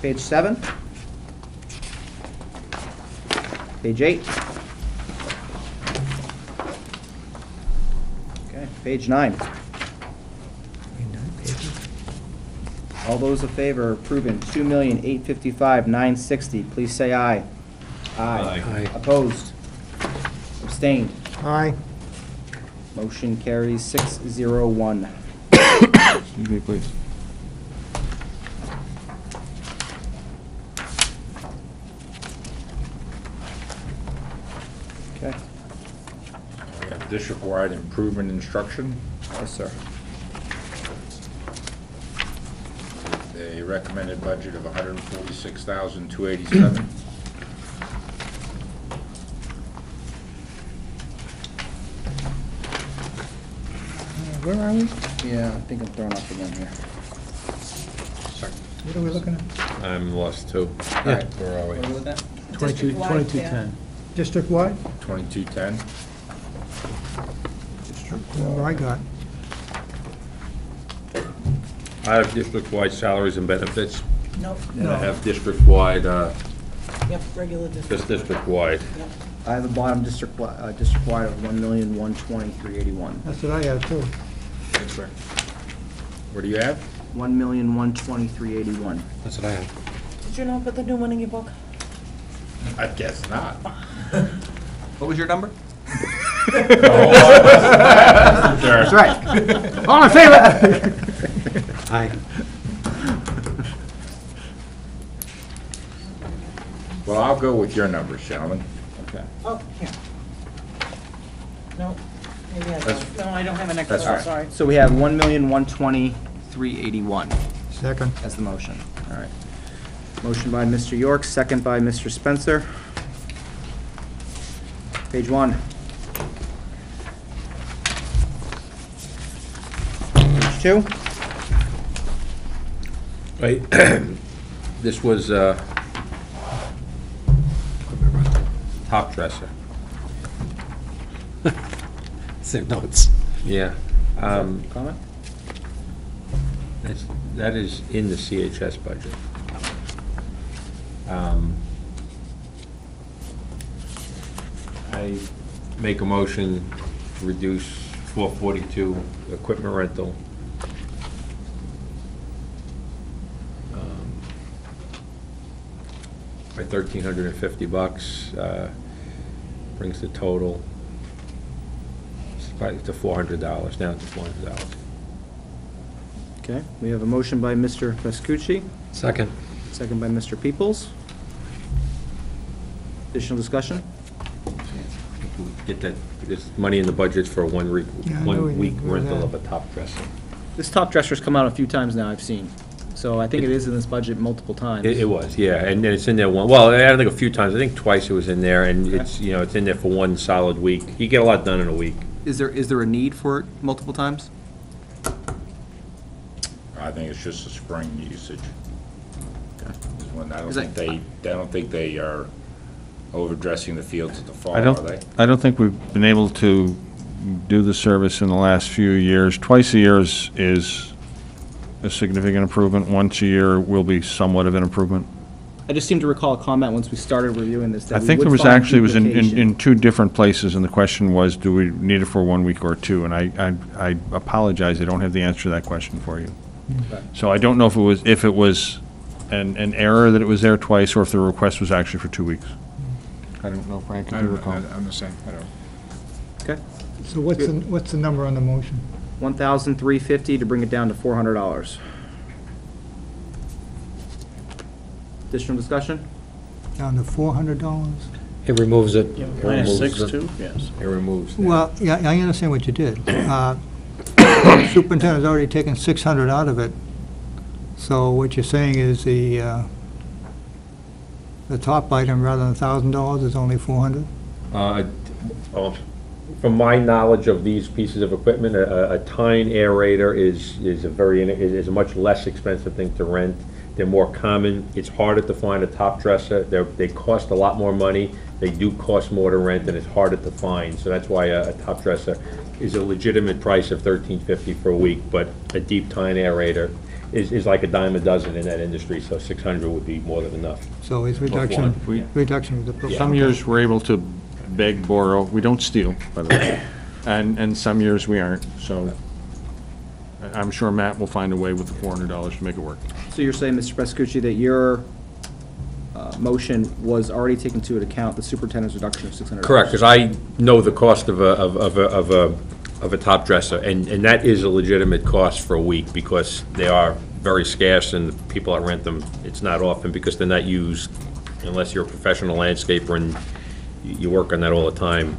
Page 7. Page 8. Okay, page 9. All those in favor of approving $2,855,960, please say aye. Aye. Opposed? Abstained? Aye. Motion carries 601. Excuse me, please. Okay. We have district-wide improvement instruction. Yes, sir. A recommended budget of $146,287. Where are we? Yeah, I think I'm throwing off again here. What are we looking at? I'm lost too. All right. Where are we? What was that? 2210. District-wide? 2210. What I got. I have district-wide salaries and benefits, Nope, and I have district-wide, yep, regular just district. district-wide. Yep. I have a bottom district-wide of $1,120,381. That's what I have, too. That's right. What do you have? $1,120,381. That's what I have. Did you not put the new one in your book? I guess not. What was your number? That's right. All in favor? Aye. Well, I'll go with your numbers, gentlemen. Okay. Oh, here. No, maybe I That's- don't. No, I don't have an extra that's one, fine. sorry. So we have $1,120,381 Second. as the motion. All right. Motion by Mr. York, second by Mr. Spencer. Page 1. Page 2. Right, this was, top dresser, Same notes. yeah. Comment? That is in the CHS budget. I make a motion to reduce 442 equipment rental. By $1,350, brings the total to $400, down to $400. Okay, we have a motion by Mr. Vescucci, Second. second by Mr. Peoples. Additional discussion? Get that, there's money in the budget for a Yeah, I know we one week need rental that. of a top dresser. This top dresser's come out a few times now, I've seen. So I think it is in this budget multiple times. It was, yeah, and then it's in there well, I don't think a few times, I think twice it was in there, and it's, it's in there for one solid week. You get a lot done in a week. Is there a need for it multiple times? I think it's just a spring usage. Okay. Is when I don't Is think that- they don't think they are overdressing the fields at the fall, I are don't, they? I don't think we've been able to do the service in the last few years. Twice a year is a significant improvement. Once a year will be somewhat of an improvement. I just seem to recall a comment once we started reviewing this that I we think would there was find actually, it was in duplication. two different places, and the question was, do we need it for 1 week or two? And I apologize, I don't have the answer to that question for you. Okay. So I don't know if it was an error that it was there twice, or if the request was actually for 2 weeks. I don't know, Frank, if you recall. I'm the same, I don't. Okay. So what's the number on the motion? $1,350 to bring it down to $400. Additional discussion? Down to $400? It removes it. Minus 6 too, yes. It removes that. Well, yeah, I understand what you did. Superintendent's already taken 600 out of it. So what you're saying is the top item, rather than $1,000, is only 400? Well, from my knowledge of these pieces of equipment, a tine aerator is a much less expensive thing to rent. They're more common. It's harder to find a top dresser. They cost a lot more money. They do cost more to rent, and it's harder to find. So that's why a top dresser is a legitimate price of $1,350 for a week. But a deep tine aerator is like a dime a dozen in that industry. So 600 would be more than enough. So it's reduction, reduction of the. Some years we're able to beg, borrow, we don't steal, by the way, and some years we aren't, so I'm sure Matt will find a way with the $400 to make it work. So you're saying, Mr. Pascucci, that your motion was already taken into account the superintendent's reduction of $600? Correct, because I know the cost of a top dresser, and that is a legitimate cost for a week, because they are very scarce, and the people that rent them, it's not often, because they're not used unless you're a professional landscaper and you work on that all the time.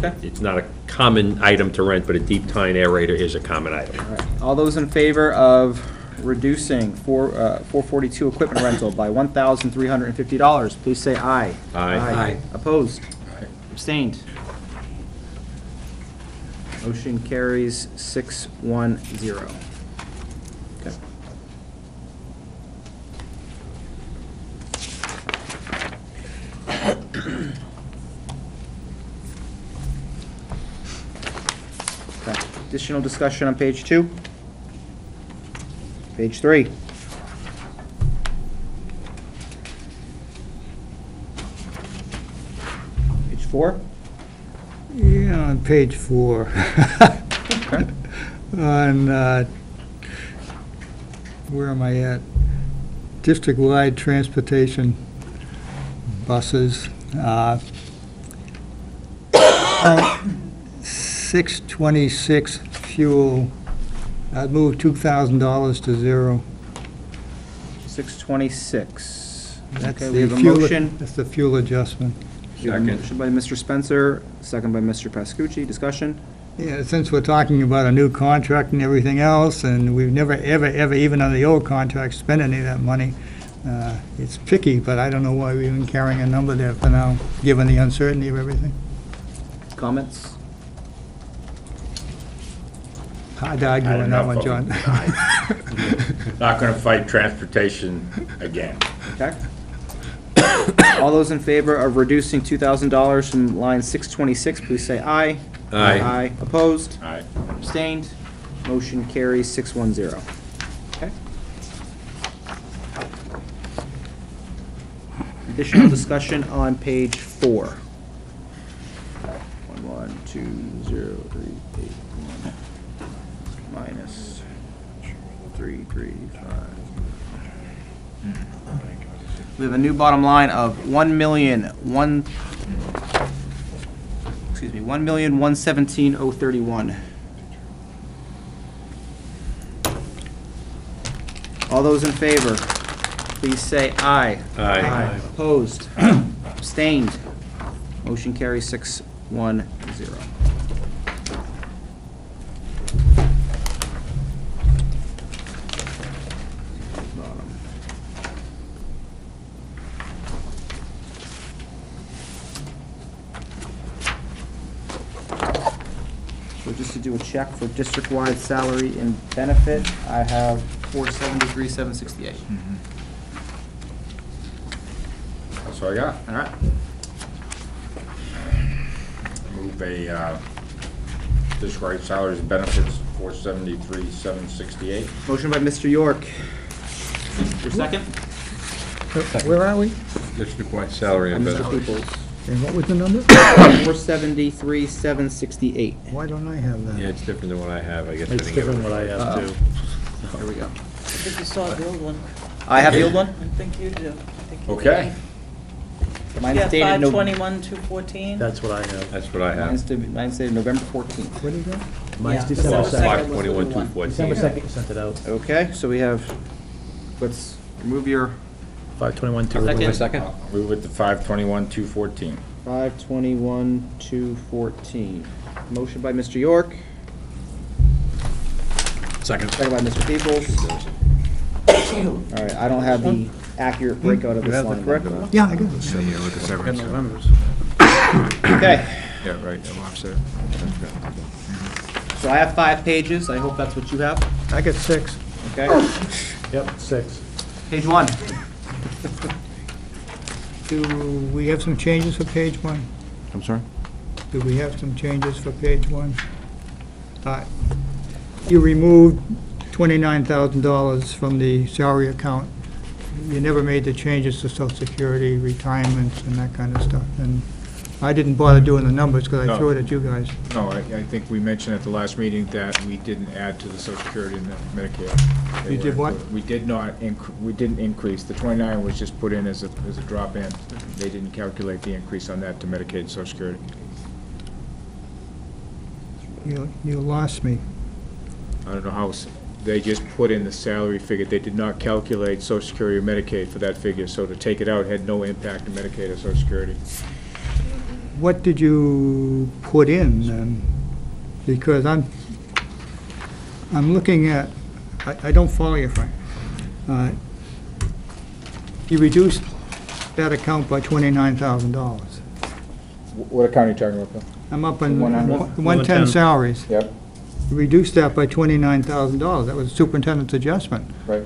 Okay. It's not a common item to rent, but a deep tine aerator is a common item. All right. All those in favor of reducing 442 equipment rental by $1,350, please say aye. Aye. Opposed? Abstained? Motion carries 610. Okay. Okay. Additional discussion on page 2. Page 3. Page 4. Yeah, on page 4. On, where am I at? District-wide transportation buses. 626 fuel. I'd move $2,000 to zero. 626. That's Okay, we the have a fuel- motion. That's the fuel adjustment. We have a motion by Mr. Spencer, second by Mr. Pascucci. Discussion? Yeah, since we're talking about a new contract and everything else, and we've never, ever, even on the old contract, spent any of that money, it's picky, but I don't know why we're even carrying a number there for now, given the uncertainty of everything. Comments? Hard to argue Had on that enough one, of John. them. Not gonna fight transportation again. Okay. All those in favor of reducing $2,000 from line 626, please say aye. Aye. Opposed? Aye. Abstained? Motion carries 610. Okay. Additional discussion on page 4. 1120381 minus 335. We have a new bottom line of $1,117,031. All those in favor, please say aye. Aye. Opposed? Abstained? Motion carries 610. So just to do a check for district-wide salary and benefit, I have 473,768. That's all I got. All right. Move a, district salaries and benefits, 473,768. Motion by Mr. York. Your second? Where are we? District-wide salary By and Mr. benefits. Peoples. And what was the number? 473,768. Why don't I have that? Yeah, it's different than what I have, I guess. I It's didn't get different it. what I have too. Here we go. I think you saw the old one. I have the old one? I think you do. I think you Okay. Mine's Yeah, dated no- 5/21/214. That's what I have. That's what I Mine's have. mine's dated November 14th. What is that? Mine's Yeah, December December 2nd. 5/21/214. December 2nd, you sent it out. Okay, so we have, let's remove your 5/21, Second. Second? Move it to 5/21/214. 5/21/214. Motion by Mr. York, Second. second by Mr. Peoples. All right, I don't have the accurate breakout of You this have the line. correct one? Yeah, I got it. So, yeah, look at severance. Okay, Yeah, right, I'm offset. so I have 5 pages. I hope that's what you have. I got 6. Okay, Yep, 6. page 1. Do we have some changes for page 1? I'm sorry? Do we have some changes for page 1? You removed $29,000 from the salary account. You never made the changes to Social Security, retirements, and that kind of stuff. And I didn't bother doing the numbers because I No. threw it at you guys. No, I think we mentioned at the last meeting that we didn't add to the Social Security and the Medicare. They You were did what? included. We did not, we didn't increase. The 29 was just put in as a drop-in. They didn't calculate the increase on that to Medicaid and Social Security. You lost me. I don't know how, they just put in the salary figure. They did not calculate Social Security or Medicaid for that figure, so to take it out had no impact on Medicaid or Social Security. What did you put in then? Because I'm looking at, I don't follow you, Frank. You reduced that account by $29,000. What account are you talking about, Bill? I'm up on 100? 110 salaries. Yep, You reduced that by $29,000. That was the superintendent's adjustment. right.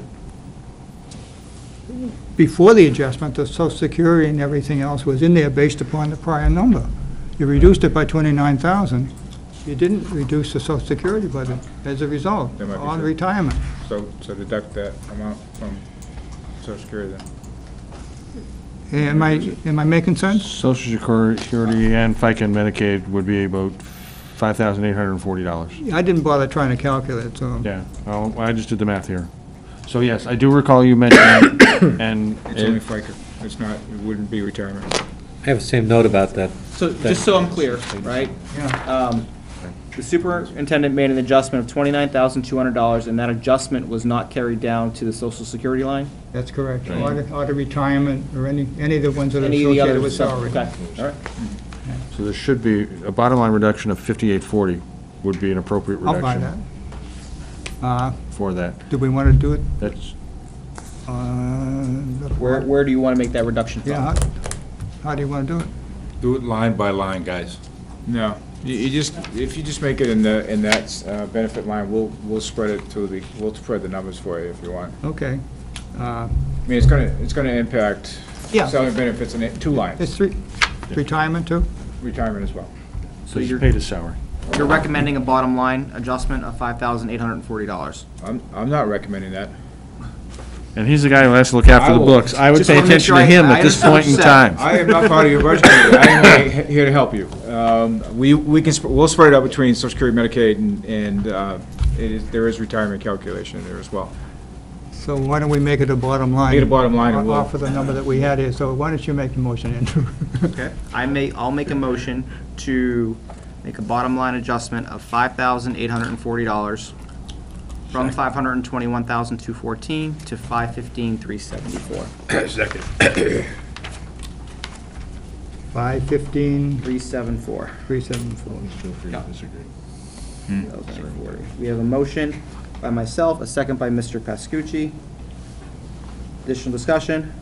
Before the adjustment, the Social Security and everything else was in there based upon the prior number. You reduced it by $29,000. You didn't reduce the Social Security budget as a result That might be on true. retirement. So deduct that amount from Social Security then. Am I making sense? Social Security and FICA and Medicaid would be about $5,840. I didn't bother trying to calculate, so. Yeah, well, I just did the math here. So yes, I do recall you mentioning, and It's only FICA. It's not, it wouldn't be retirement. I have the same note about that. So, just so I'm clear, right? The superintendent made an adjustment of $29,200, and that adjustment was not carried down to the Social Security line? That's correct. Or the retirement, or any of the ones that are Any of the associated other with stuff? salary. Okay, all right. so there should be, a bottom line reduction of $5,840 would be an appropriate I'll buy that. reduction for that. Do we want to do it? That's, Where do you want to make that reduction from? Yeah, how do you want to do it? Do it line by line, guys. No, you just, if you just make it in that benefit line, we'll spread it we'll spread the numbers for you if you want. Okay. I mean, it's gonna impact Yeah. salary and benefits in two lines, It's retirement too? retirement as well. so you're- you paid his salary. You're recommending a bottom line adjustment of $5,840. I'm not recommending that. And he's the guy who has to look after I the will- books. I would Just pay wanna make attention sure to him I at this point in understand time. I am not part of your budget committee. I am only here to help you. We'll spread it out between Social Security, Medicaid, and there is retirement calculation in there as well. So why don't we make it a bottom line? Make it a bottom line and we'll- Off of the number that we had here, so why don't you make the motion, Andrew? Okay. I'll make a motion to make a bottom line adjustment of $5,840 from $521,214 to $515,374. Second. 515, 374. 374. We have a motion by myself, a second by Mr. Pascucci. Additional discussion?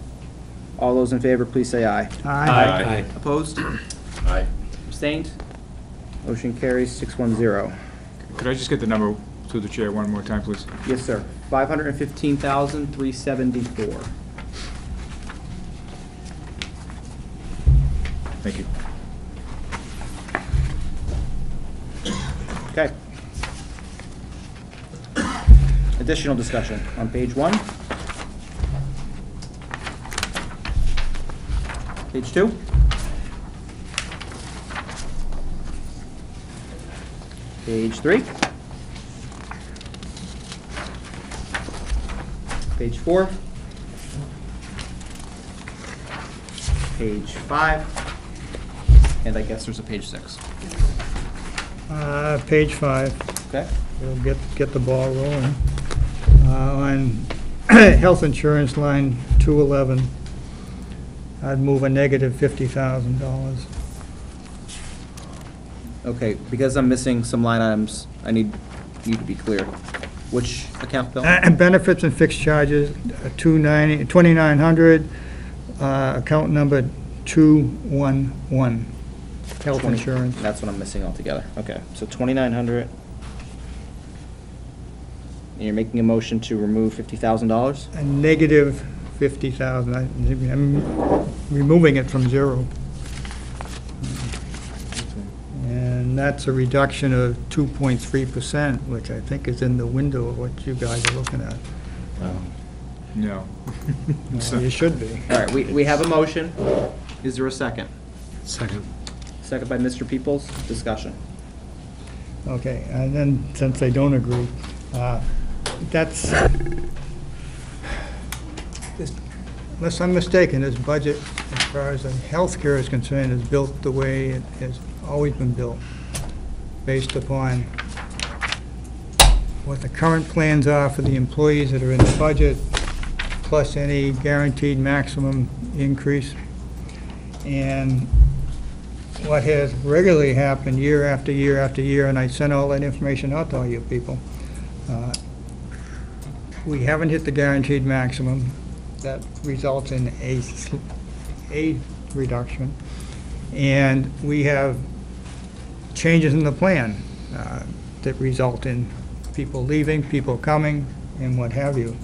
All those in favor, please say aye. Aye. Opposed? Aye. Abstained? Motion carries 610. Could I just get the number through the chair one more time, please? Yes, sir. 515,374. Thank you. Okay. Additional discussion on page 1. Page 2. Page 3. Page 4. Page 5. And I guess there's a page 6. Page 5. Okay? We'll get the ball rolling. On health insurance line 211, I'd move a negative $50,000. Okay, because I'm missing some line items, I need you to be clear. Which account, Bill? And benefits and fixed charges, 2,900, account number 211, health 20 insurance. That's what I'm missing altogether. Okay, so 2,900. And you're making a motion to remove $50,000? A negative 50,000. I'm removing it from zero. And that's a reduction of 2.3%, which I think is in the window of what you guys are looking at. No. You should be. All right, we have a motion. Is there a second? Second. second by Mr. Peoples. Discussion. Okay, and then, since they don't agree, that's, unless I'm mistaken, this budget, as far as the healthcare is concerned, is built the way it has always been built, based upon what the current plans are for the employees that are in the budget, plus any guaranteed maximum increase. And what has regularly happened year after year after year, and I sent all that information out to all you people, we haven't hit the guaranteed maximum. That results in a reduction. And we have changes in the plan that result in people leaving, people coming, and what have you.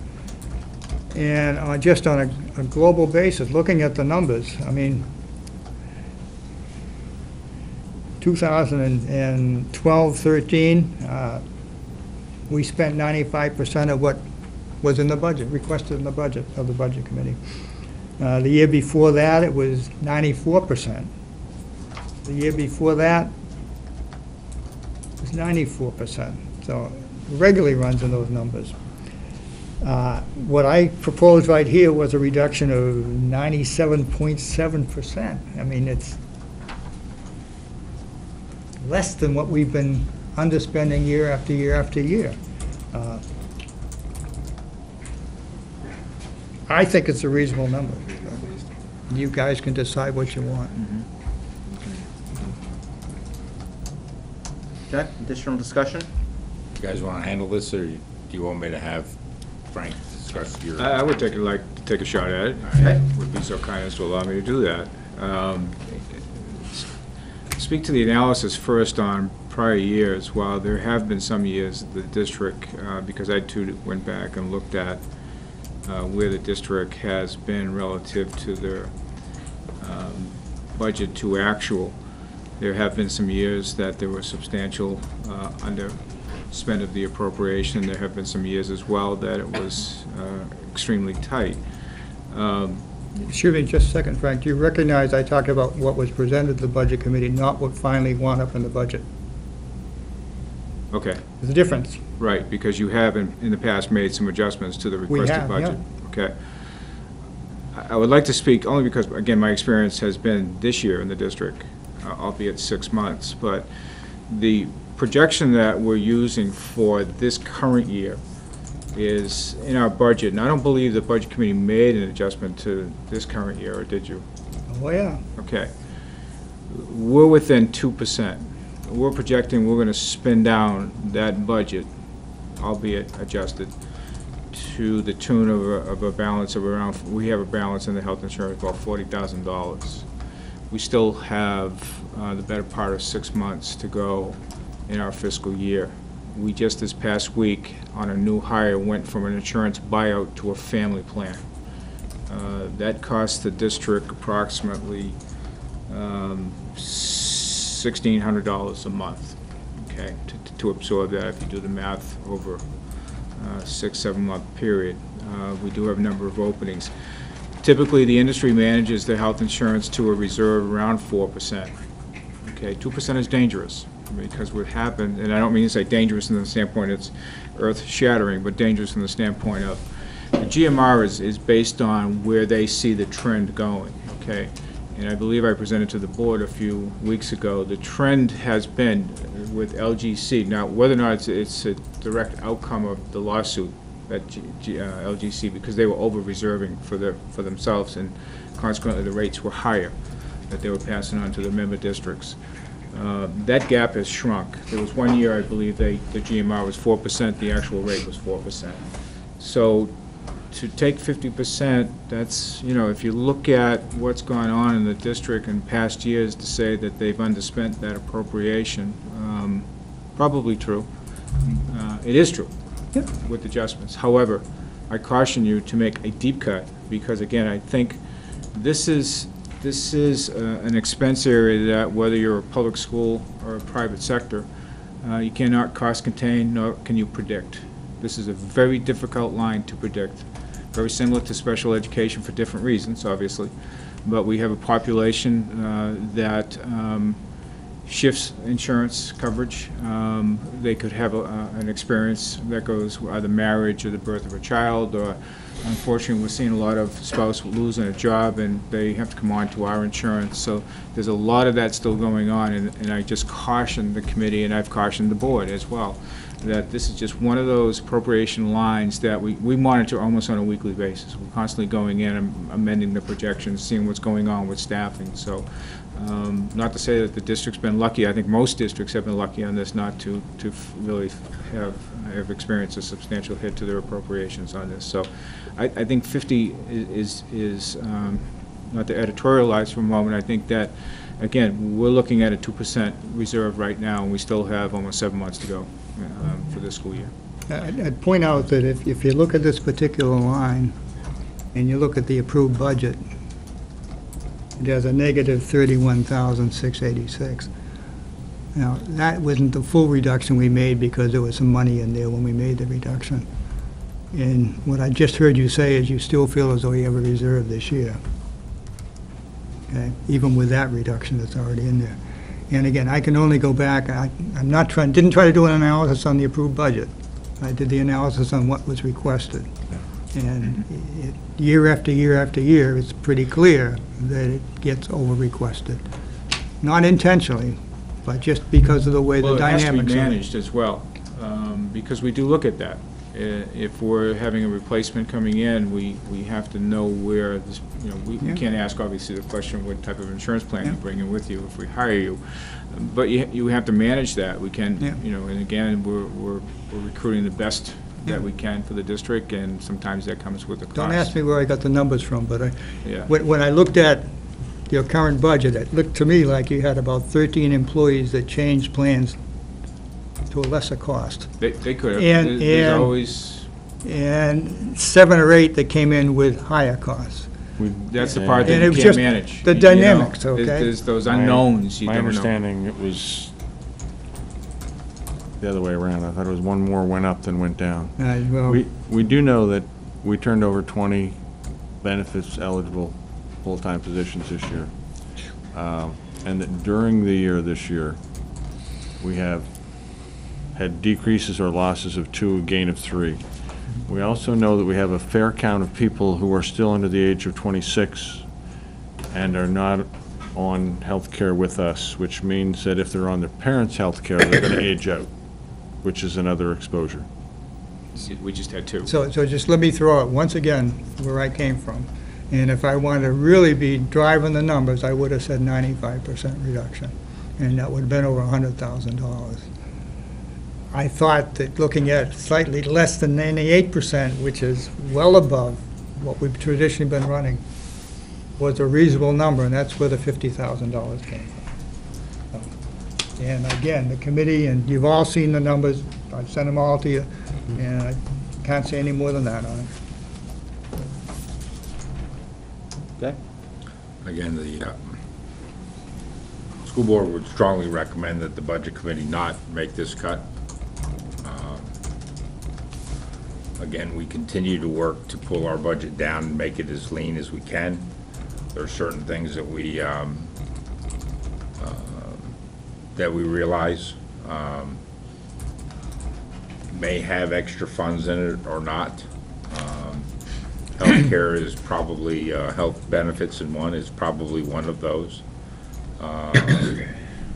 And just on a global basis, looking at the numbers, I mean, 2012-13, we spent 95% of what was in the budget, requested in the budget of the Budget Committee. The year before that, it was 94%. The year before that, it was 94%. So it regularly runs in those numbers. What I proposed right here was a reduction of 97.7%. I mean, it's less than what we've been underspending year after year after year. I think it's a reasonable number. You guys can decide what you want. Okay, additional discussion? You guys want to handle this, or do you want me to have Frank discuss your? I would like to take a shot at it. Okay. Would be so kind as to allow me to do that. Speak to the analysis first on prior years. While there have been some years the district, because I too went back and looked at where the district has been relative to their budget to actual, there have been some years that there was substantial underspend of the appropriation. There have been some years as well that it was extremely tight. Excuse me just a second, Frank. Do you recognize I talked about what was presented to the Budget Committee, not what finally wound up in the budget? Okay. There's a difference. Right, because you have in the past made some adjustments to the We requested have, budget. Okay. I would like to speak only because, again, my experience has been this year in the district, albeit 6 months, but the projection that we're using for this current year is in our budget, and I don't believe the Budget Committee made an adjustment to this current year, or did you? Oh, yeah. Okay. We're within 2%. We're projecting we're going to spend down that budget, albeit adjusted, to the tune of a balance of around, we have a balance in the health insurance about $40,000. We still have the better part of 6 months to go in our fiscal year. We just this past week on a new hire went from an insurance buyout to a family plan. That cost the district approximately $1,600 a month, okay, to absorb that if you do the math over a 6-7 month period. We do have a number of openings. Typically, the industry manages their health insurance to a reserve around 4%. Okay, 2% is dangerous because what happened, and I don't mean to say dangerous from the standpoint it's earth-shattering, but dangerous from the standpoint of the GMR is based on where they see the trend going, okay? And I believe I presented to the board a few weeks ago, the trend has been with LGC. Now, whether or not it's a direct outcome of the lawsuit at LGC, because they were over-reserving for themselves, and consequently the rates were higher that they were passing on to the member districts. That gap has shrunk. There was 1 year, I believe, the GMR was 4%, the actual rate was 4%. So to take 50%, that's, you know, if you look at what's gone on in the district in past years, to say that they've underspent that appropriation, probably true. It is true with adjustments. However, I caution you to make a deep cut because, again, I think this is an expense area that whether you're a public school or a private sector, you cannot cost contain nor can you predict. This is a very difficult line to predict. Very similar to special education for different reasons, obviously. But we have a population that shifts insurance coverage. They could have an experience that goes either marriage or the birth of a child, or unfortunately, we're seeing a lot of spouses losing a job and they have to come on to our insurance. So there's a lot of that still going on, and I just caution the committee, and I've cautioned the board as well, that this is just one of those appropriation lines that we monitor almost on a weekly basis. We're constantly going in and amending the projections, seeing what's going on with staffing. So not to say that the district's been lucky. I think most districts have been lucky on this not to really have experienced a substantial hit to their appropriations on this. So I think 50 is not to editorialize for a moment. I think that, again, we're looking at a 2% reserve right now, and we still have almost 7 months to go for this school year. I'd point out that if you look at this particular line, and you look at the approved budget, there's a negative 31,686. Now, that wasn't the full reduction we made because there was some money in there when we made the reduction. And what I just heard you say is you still feel as though you have a reserve this year. Okay, even with that reduction that's already in there. And again, I can only go back, didn't try to do an analysis on the approved budget. I did the analysis on what was requested. And year after year after year, it's pretty clear that it gets over-requested. Not intentionally, but just because of the way the dynamics are. Well, it has to be managed as well, because we do look at that. If we're having a replacement coming in, we have to know where this, we can't ask, obviously, the question, what type of insurance plan you bring in with you if we hire you. But you have to manage that. We can, and again, we're recruiting the best that we can for the district, and sometimes that comes with a cost. Don't ask me where I got the numbers from, but when I looked at your current budget, it looked to me like you had about 13 employees that changed plans to a lesser cost. They could have. And There's always... And 7 or 8 that came in with higher costs. That's the part that And you it was can't just manage. the dynamics, okay? There's those unknowns you don't know. My understanding, it was the other way around. I thought it was one more went up than went down. Well, We do know that we turned over 20 benefits-eligible full-time positions this year. And that during the year this year, we have had decreases or losses of 2, a gain of 3. We also know that we have a fair count of people who are still under the age of 26 and are not on health care with us, which means that if they're on their parents' health care, they're going to age out, which is another exposure. We just had 2. So just let me throw out once again where I came from. And if I wanted to really be driving the numbers, I would have said 95% reduction. And that would have been over $100,000. I thought that looking at slightly less than 98%, which is well above what we've traditionally been running, was a reasonable number, and that's where the $50,000 came from. And again, the committee, and you've all seen the numbers, I've sent them all to you, and I can't say any more than that on it. Okay. Again, the school board would strongly recommend that the budget committee not make this cut. Again, we continue to work to pull our budget down and make it as lean as we can. There are certain things that we realize may have extra funds in it or not. Healthcare is probably, health benefits in one is probably one of those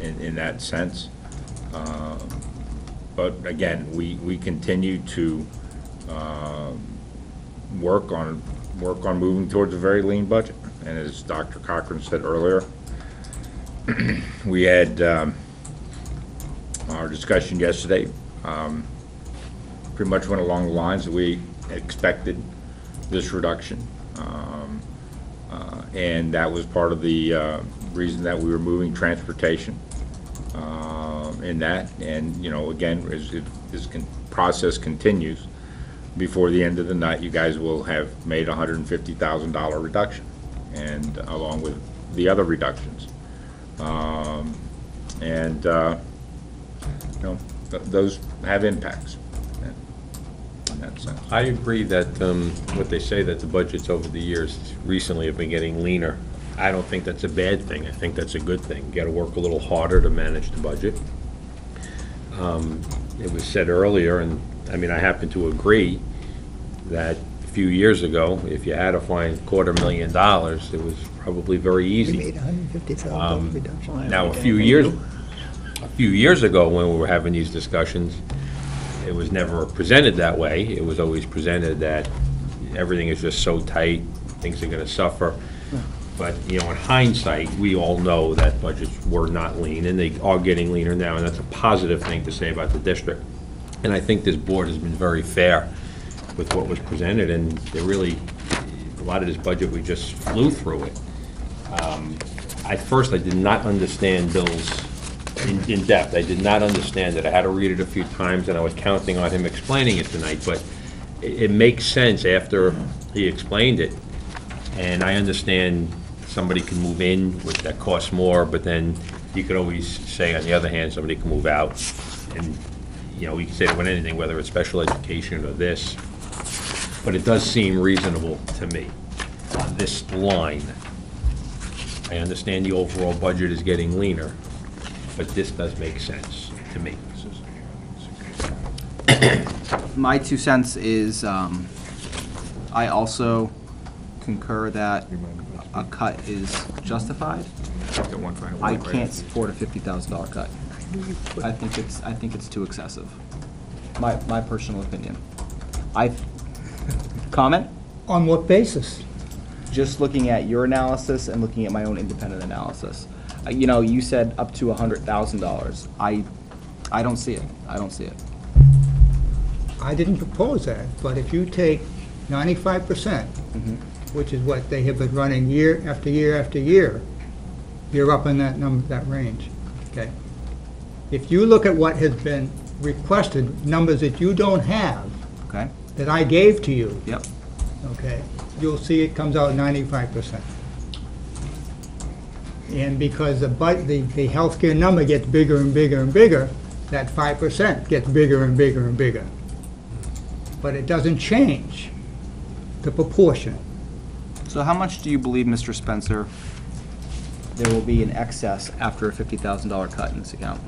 in that sense. But again, we continue to work on moving towards a very lean budget. And as Dr. Cochran said earlier, we had our discussion yesterday pretty much went along the lines that we expected this reduction. And that was part of the reason that we were moving transportation in that. And, again, as this process continues, before the end of the night, you guys will have made a $150,000 reduction, and along with the other reductions. Those have impacts in that sense. I agree that what they say, that the budgets over the years recently have been getting leaner. I don't think that's a bad thing. I think that's a good thing. You gotta work a little harder to manage the budget. It was said earlier, and, I mean, I happen to agree, that a few years ago, if you had to find $250,000, it was probably very easy. We made $150,000 reduction. Now, a few years ago, when we were having these discussions, it was never presented that way. It was always presented that everything is just so tight, things are gonna suffer. But, in hindsight, we all know that budgets were not lean, and they are getting leaner now, and that's a positive thing to say about the district. And I think this board has been very fair with what was presented, and there really, a lot of this budget, we just flew through it. At first, I did not understand Bill's in depth. I did not understand it. I had to read it a few times, and I was counting on him explaining it tonight, but it makes sense after he explained it. And I understand somebody can move in, which that costs more, but then you could always say, on the other hand, somebody can move out. And, we can say it with anything, whether it's special education or this. But it does seem reasonable to me on this line. I understand the overall budget is getting leaner, but this does make sense to me. My 2 cents is, I also concur that a cut is justified. I can't support a $50,000 cut. I think it's too excessive. My personal opinion. Comment? On what basis? Just looking at your analysis and looking at my own independent analysis. You said up to $100,000. I don't see it. I don't see it. I didn't propose that, but if you take 95%, which is what they have been running year after year after year, you're up in that number, that range, okay? If you look at what has been requested, numbers that you don't have, Okay? that I gave to you, Yep. okay, you'll see it comes out 95%. And because the healthcare number gets bigger and bigger and bigger, that 5% gets bigger and bigger and bigger. But it doesn't change the proportion. So how much do you believe, Mr. Spencer, there will be in excess after a $50,000 cut in this account?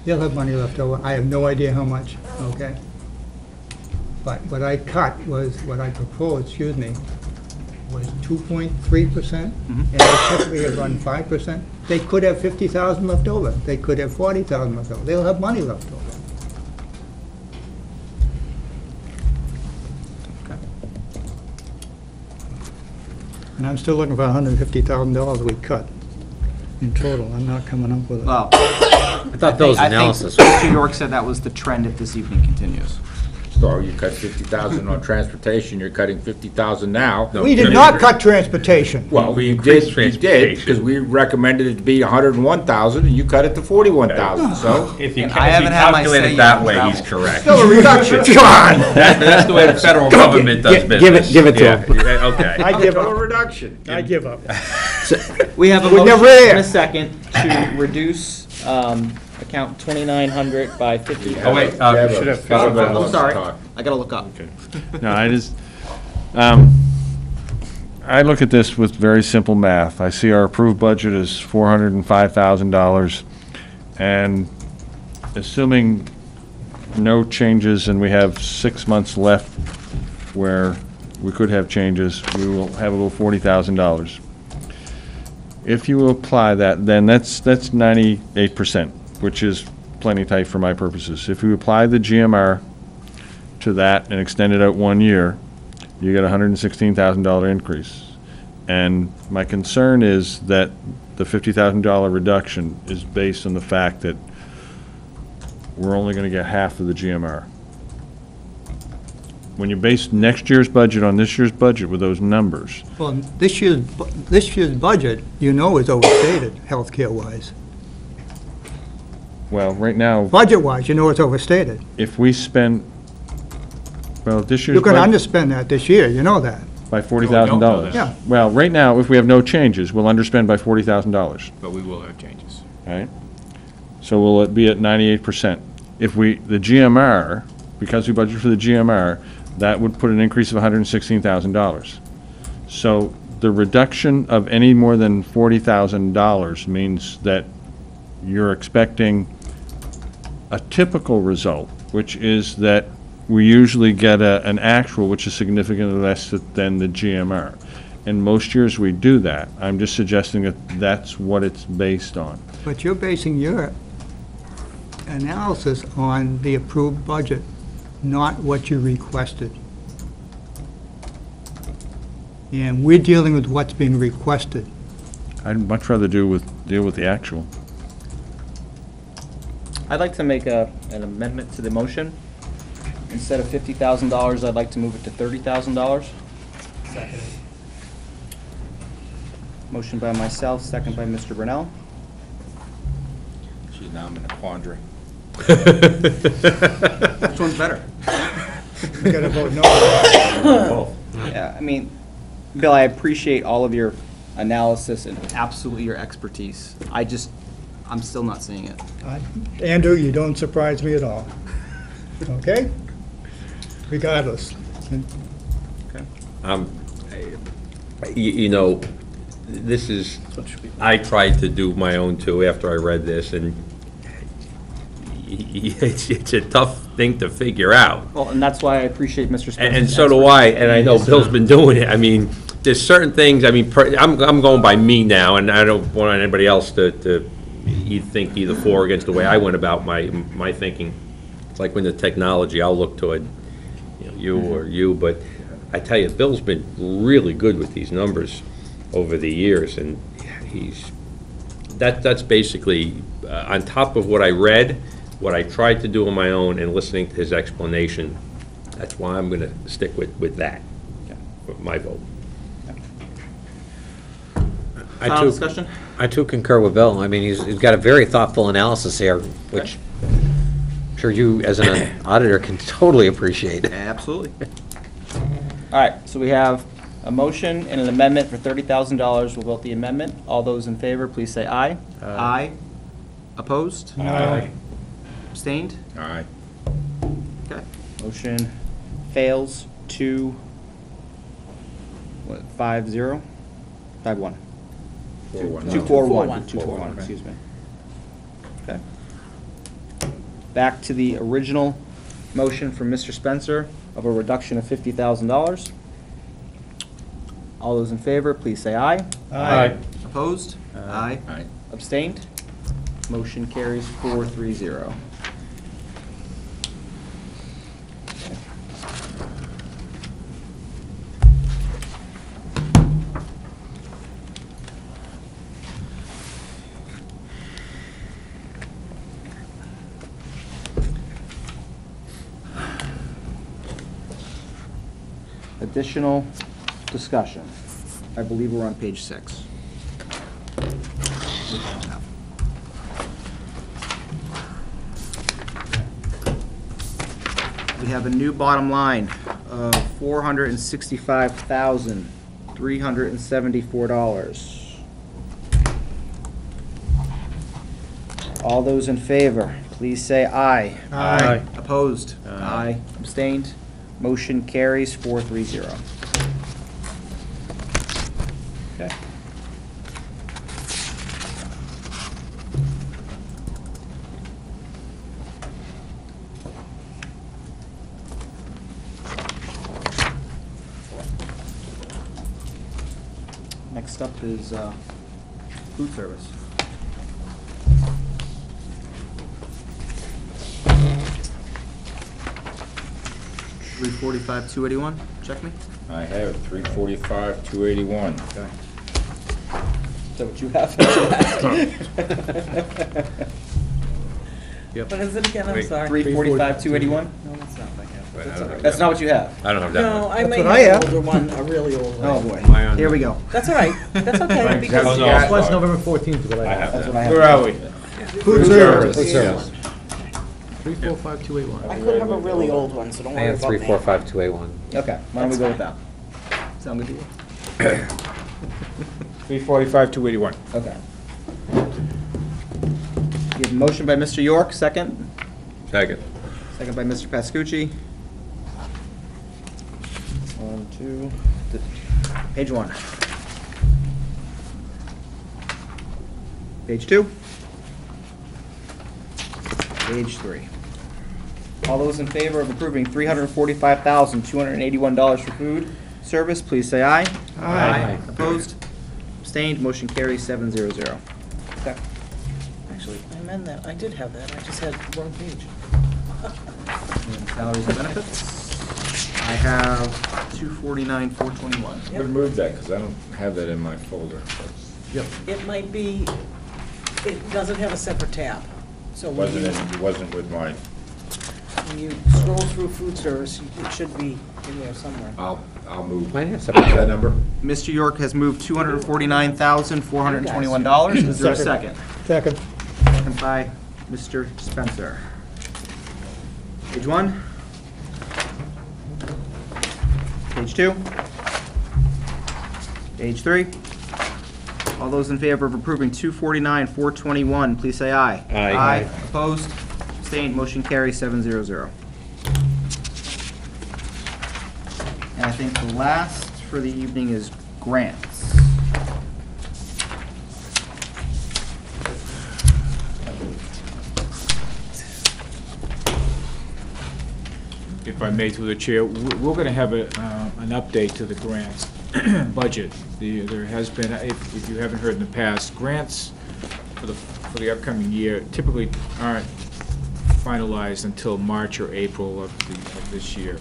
They'll have money left over. I have no idea how much, okay? But what I cut was, what I proposed, was 2.3%, and they typically have run 5%. They could have 50,000 left over. They could have 40,000 left over. They'll have money left over. And I'm still looking for $150,000 we cut in total. I'm not coming up with it. Well, I thought Bill's analysis. I think Mr. York said that was the trend if this evening continues. So you cut 50,000 on transportation, you're cutting 50,000 now. We did not cut transportation. Well, We you increased did, transportation. because we recommended it to be 101,000, and you cut it to 41,000, so. If you I haven't had my calculate say it that yet. way, he's correct. Still a reduction. Come on! That's the way the federal government does business. give it to him. Yeah, okay. I give Total up. reduction. I give up. We have a We're motion never there. and a second to reduce account 2900 by 50. Oh, wait, Should have. I'm sorry, I gotta look up. No, I just, I look at this with very simple math. I see our approved budget is $405,000, and assuming no changes and we have 6 months left where we could have changes, we will have about $40,000. If you apply that, then that's 98%, which is plenty tight for my purposes. If you apply the GMR to that and extend it out 1 year, you get a $116,000 increase. And my concern is that the $50,000 reduction is based on the fact that we're only going to get half of the GMR. When you base next year's budget on this year's budget with those numbers, Well, this year's budget, is overstated, healthcare-wise. well, right now, Budget-wise, it's overstated. if we spend, well, this year's You're gonna budget underspend that this year, you know that. by $40,000. Yeah. Well, right now, if we have no changes, we'll underspend by $40,000. But we will have changes. Right? So will it be at 98%? If the GMR, because we budgeted for the GMR, that would put an increase of $116,000. So the reduction of any more than $40,000 means that you're expecting a typical result, which is that we usually get an actual which is significantly less than the GMR. In most years, we do that. I'm just suggesting that that's what it's based on. But you're basing your analysis on the approved budget, not what you requested. And we're dealing with what's being requested. I'd much rather deal with the actual. I'd like to make an amendment to the motion. Instead of $50,000, I'd like to move it to $30,000. Second. Motion by myself, second by Mr. Brunel. Gee, now I'm in a quandary. Which one's better? You gotta vote no. Yeah, I mean, Bill, I appreciate all of your analysis and absolutely your expertise. I'm still not seeing it. Andrew, you don't surprise me at all. Okay? Regardless. You know, this is, I tried to do my own too after I read this, and it's a tough thing to figure out. Well, and that's why I appreciate Mr. Spencer's And so do I, and I know Bill's been doing it. I mean, there's certain things, I mean, I'm going by me now, and I don't want anybody else to think either for or against the way I went about my thinking. It's like when the technology, I'll look toward you or you, but I tell you, Bill's been really good with these numbers over the years, and that's basically on top of what I read, what I tried to do on my own, and listening to his explanation. That's why I'm going to stick with that, with my vote. Final discussion? I too concur with Bill. I mean, he's got a very thoughtful analysis here, which I'm sure you, as an auditor, can totally appreciate. Absolutely. All right, so we have a motion and an amendment for $30,000. We'll vote the amendment. All those in favor, please say aye. Aye. Opposed? Aye. Abstained? Aye. Okay. Motion fails 5-0? 5-1. 4-1. 2-4-1. 2-4-1, excuse me. Okay. Back to the original motion from Mr. Spencer of a reduction of $50,000. All those in favor, please say aye. Aye. Opposed? Aye. Aye. Abstained? Motion carries 4-3-0. Additional discussion. I believe we're on page 6. We have a new bottom line of $465,374. All those in favor, please say aye. Aye. Opposed? Aye. Abstained? Motion carries 4-3-0. Okay. Next up is food service. $345,281, check me. I have 345, 281. Okay. Is that what you have? What is it again? I'm sorry. 345,281? No, that's not what I have. That's not what you have? I don't have that No, one. I may what I have have. an older one, a really old one. Oh, boy. Mine on Here we the- go. That's all right. That's okay, because Oh, no. This was November 14th, what I I have. have That's that. what I have. Where are we? Food service. Food service. 345281. I could have a really old one, so don't I worry have about me. 345281. Okay, why don't we go with that? Sound good to you? 345, 281. Okay. We have a motion by Mr. York, second. Second. Second by Mr. Pascucci. 1, 2, page 1. Page 2. Page 3. All those in favor of approving $345,281 for food service, please say aye. Aye. Opposed? Abstained? Motion carries 700. Okay. Actually, I amend that, I did have that, I just had the wrong page. salaries and benefits. I have 249,421. I'm gonna move that, because I don't have that in my folder. It might be, it doesn't have a separate tab, so It when wasn't, it wasn't with mine. when you scroll through food service, it should be in there somewhere. I'll move. Mine has something. That number? Mr. York has moved $249,421. Is there a second? Second. Second by Mr. Spencer. Page 1. Page 2. Page 3. All those in favor of approving 249,421, please say aye. Aye. Aye. Opposed? Abstained? Motion carries 700. And I think the last for the evening is grants. If I may, through the chair, we're going to have an update to the grants budget. There has been, if you haven't heard in the past, grants for the upcoming year typically aren't finalized until March or April of this year.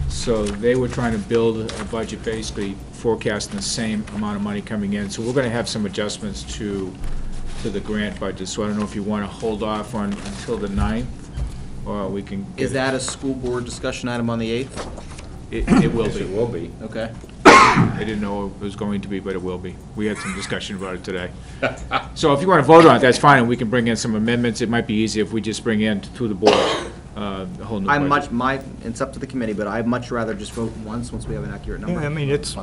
So they were trying to build a budget basically forecasting the same amount of money coming in. So we're going to have some adjustments to the grant budget. So I don't know if you want to hold off on until the 9th, or we can. Is that a school board discussion item on the 8th? It will Yes, be. it will be. Okay. I didn't know it was going to be, but it will be. We had some discussion about it today. So if you want to vote on it, that's fine, and we can bring in some amendments. It might be easier if we just bring in through the board the whole new budget. It's up to the committee, but I'd much rather just vote once we have an accurate Yeah, I number. mean, it's,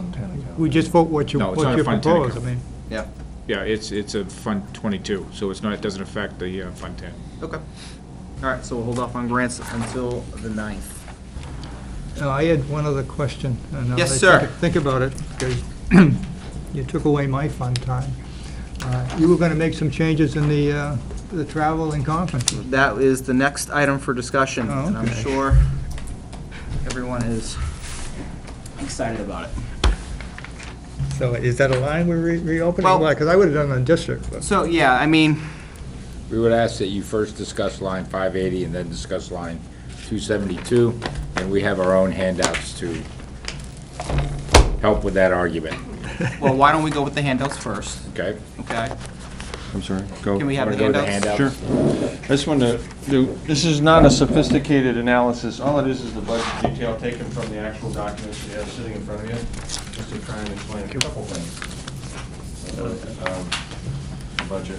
we just vote what you, No, it's not what a you Fund 10 propose, I account. mean. Yeah, Yeah, it's a Fund 22, so it's not, it doesn't affect the Fund 10. okay. All right, so we'll hold off on grants until the 9th. I had one other question. and now Yes, that I sir. Think about it, because you took away my fun time. You were gonna make some changes in the travel and conferences. That is the next item for discussion, Oh, and I'm okay. sure everyone is excited about it. So is that a line we're reopening? Well- Why? Because I would've done it on district, but. So, yeah, I mean, We would ask that you first discuss line 580 and then discuss line 272, and we have our own handouts to help with that argument, well, why don't we go with the handouts first, okay? okay? I'm sorry, go. Can we have Wanna the go with the handouts? handouts? Sure. I just wanted to do, this is not a sophisticated analysis. All it is the budget detail taken from the actual documents you have sitting in front of you, just to try and explain a couple things. Budget.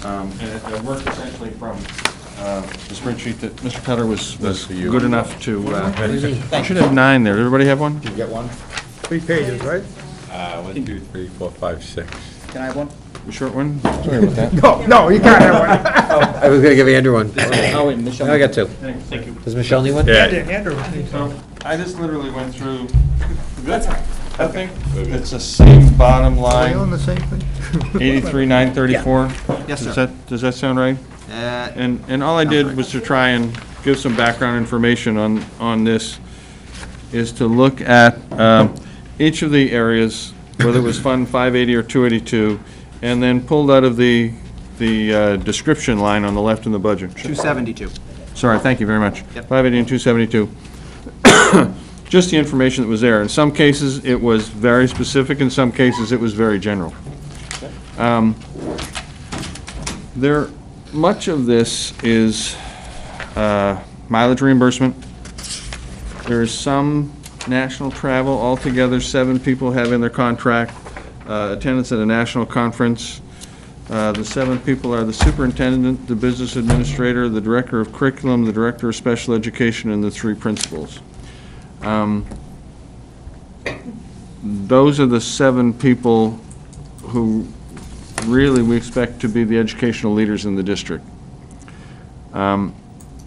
And it worked essentially from the spreadsheet that Mr. Cutter was good enough to, I should have 9 there. Everybody have one? You get one? 3 pages, right? 1, 2, 3, 4, 5, 6. Can I have one? A short one? Sorry about that. No, you can't have one. I was gonna give Andrew one. Oh, wait, Michelle. Now I got 2. Thank you. Does Michelle need one? Andrew. So, I just literally went through, good, I think, it's the same bottom Are we on line, the same thing? 83,934. Yes, sir. Does that sound right? Uh, And all I did was to try and give some background information on this, is to look at each of the areas, whether it was Fund 580 or 282, and then pulled out of the description line on the left in the budget. 272. Sorry, thank you very much. Yep. 580 and 272. Just the information that was there. In some cases, it was very specific, in some cases, it was very general. Much of this is mileage reimbursement. There is some national travel, altogether 7 people have in their contract attendance at a national conference. The 7 people are the superintendent, the business administrator, the director of curriculum, the director of special education, and the 3 principals. Those are the 7 people who really we expect to be the educational leaders in the district.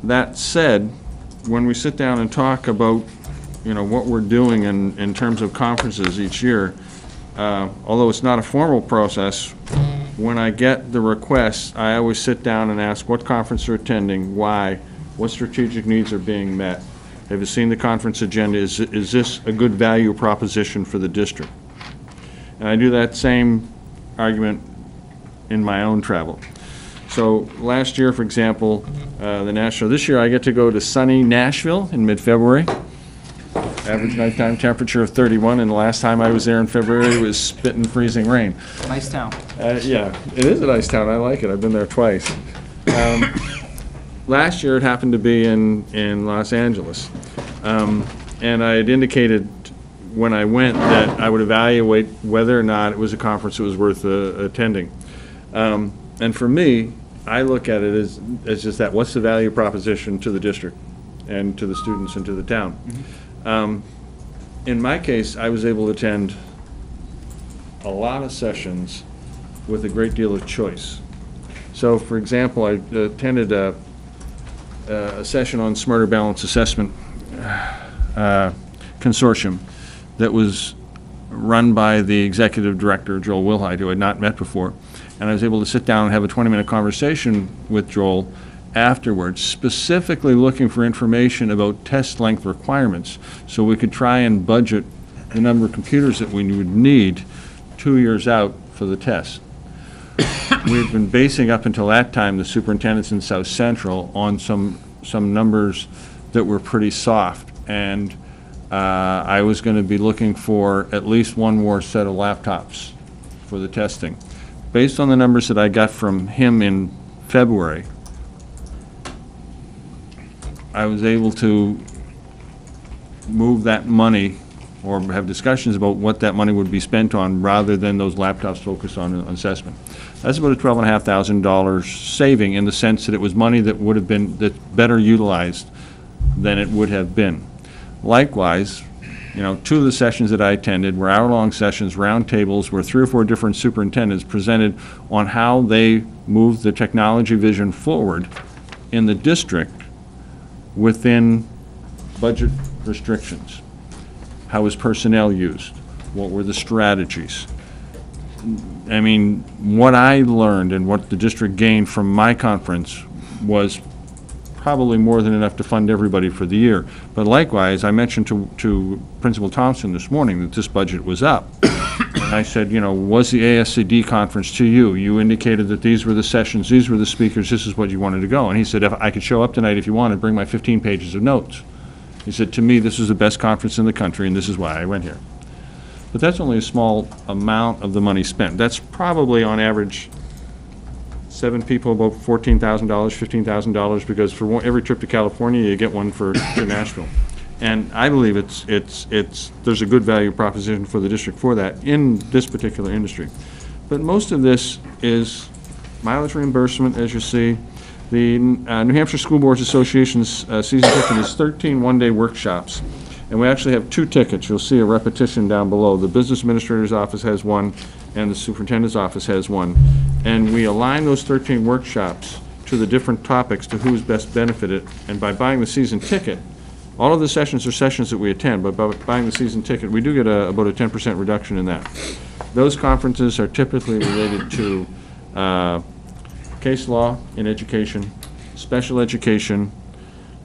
That said, when we sit down and talk about, what we're doing in terms of conferences each year, although it's not a formal process, when I get the requests, I always sit down and ask what conference they're attending, why, what strategic needs are being met. Have you seen the conference agenda? Is this a good value proposition for the district? And I do that same argument in my own travel. So last year, for example, this year I get to go to sunny Nashville in mid-February. Average nighttime temperature of 31, and the last time I was there in February was spitting freezing rain. Nice town. Yeah, it is a nice town. I like it. I've been there twice. Last year, it happened to be in Los Angeles. And I had indicated when I went that I would evaluate whether or not it was a conference that was worth attending. And for me, I look at it as just that. What's the value proposition to the district and to the students and to the town? In my case, I was able to attend a lot of sessions with a great deal of choice. So, for example, I attended a session on Smarter Balance Assessment Consortium that was run by the executive director, Joel Wilhite, who I had not met before. And I was able to sit down and have a 20-minute conversation with Joel afterwards, specifically looking for information about test length requirements, so we could try and budget the number of computers that we would need 2 years out for the test. We've been basing up until that time the superintendents in South Central on some numbers that were pretty soft, and I was going to be looking for at least one more set of laptops for the testing. Based on the numbers that I got from him in February, I was able to move that money or have discussions about what that money would be spent on rather than those laptops focused on assessment. That's about a $12,500 saving in the sense that it was money that would have been better utilized than it would have been. Likewise, two of the sessions that I attended were hour-long sessions, round tables, where 3 or 4 different superintendents presented on how they moved the technology vision forward in the district within budget restrictions. How was personnel used? What were the strategies? I mean, what I learned and what the district gained from my conference was probably more than enough to fund everybody for the year. But likewise, I mentioned to Principal Thompson this morning that this budget was up. And I said, was the ASCD conference to you? You indicated that these were the sessions, these were the speakers, this is what you wanted to go. And he said, if I could show up tonight if you wanted, bring my 15 pages of notes. He said, to me, this is the best conference in the country, and this is why I went here. But that's only a small amount of the money spent. That's probably, on average, 7 people, about $14,000, $15,000, because for every trip to California, you get one to Nashville. And I believe there's a good value proposition for the district for that in this particular industry. But most of this is mileage reimbursement, as you see. The New Hampshire School Boards Association's season ticket is 13 one-day workshops. And we actually have 2 tickets. You'll see a repetition down below. The business administrator's office has one, and the superintendent's office has one. And we align those 13 workshops to the different topics to who's best benefited. And by buying the season ticket, all of the sessions are sessions that we attend, but by buying the season ticket, we do get about a 10% reduction in that. Those conferences are typically related to case law in education, special education,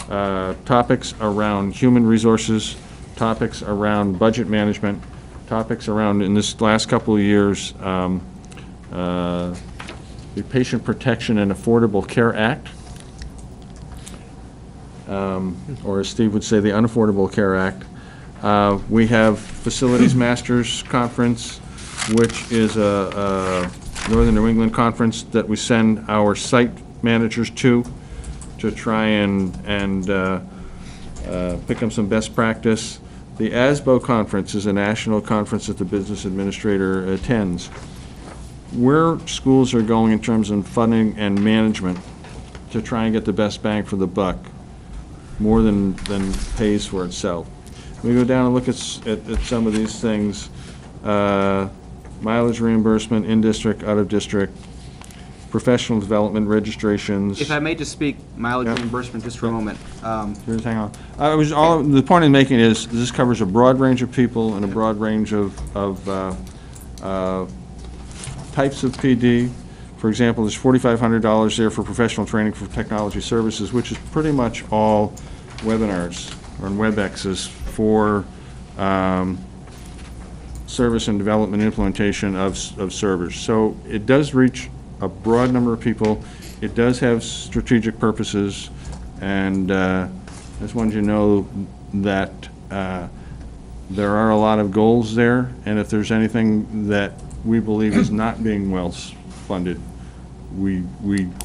topics around human resources, topics around budget management, topics around, in this last couple of years, the Patient Protection and Affordable Care Act, or as Steve would say, the Unaffordable Care Act. We have Facilities Masters Conference, which is a Northern New England conference that we send our site managers to try and pick up some best practice. The ASBO conference is a national conference that the business administrator attends. Where schools are going in terms of funding and management to try and get the best bang for the buck, more than pays for itself. We go down and look at some of these things. Mileage reimbursement, in-district, out-of-district, professional development registrations. If I may just speak mileage reimbursement just for a moment. Just hang on. The point I'm making is this covers a broad range of people and a broad range of types of PD. For example, there's $4,500 there for professional training for technology services, which is pretty much all webinars or WebExes for service and development implementation of servers. So it does reach a broad number of people. It does have strategic purposes, and I just wanted you to know that there are a lot of goals there, and if there's anything that we believe is not being well funded, we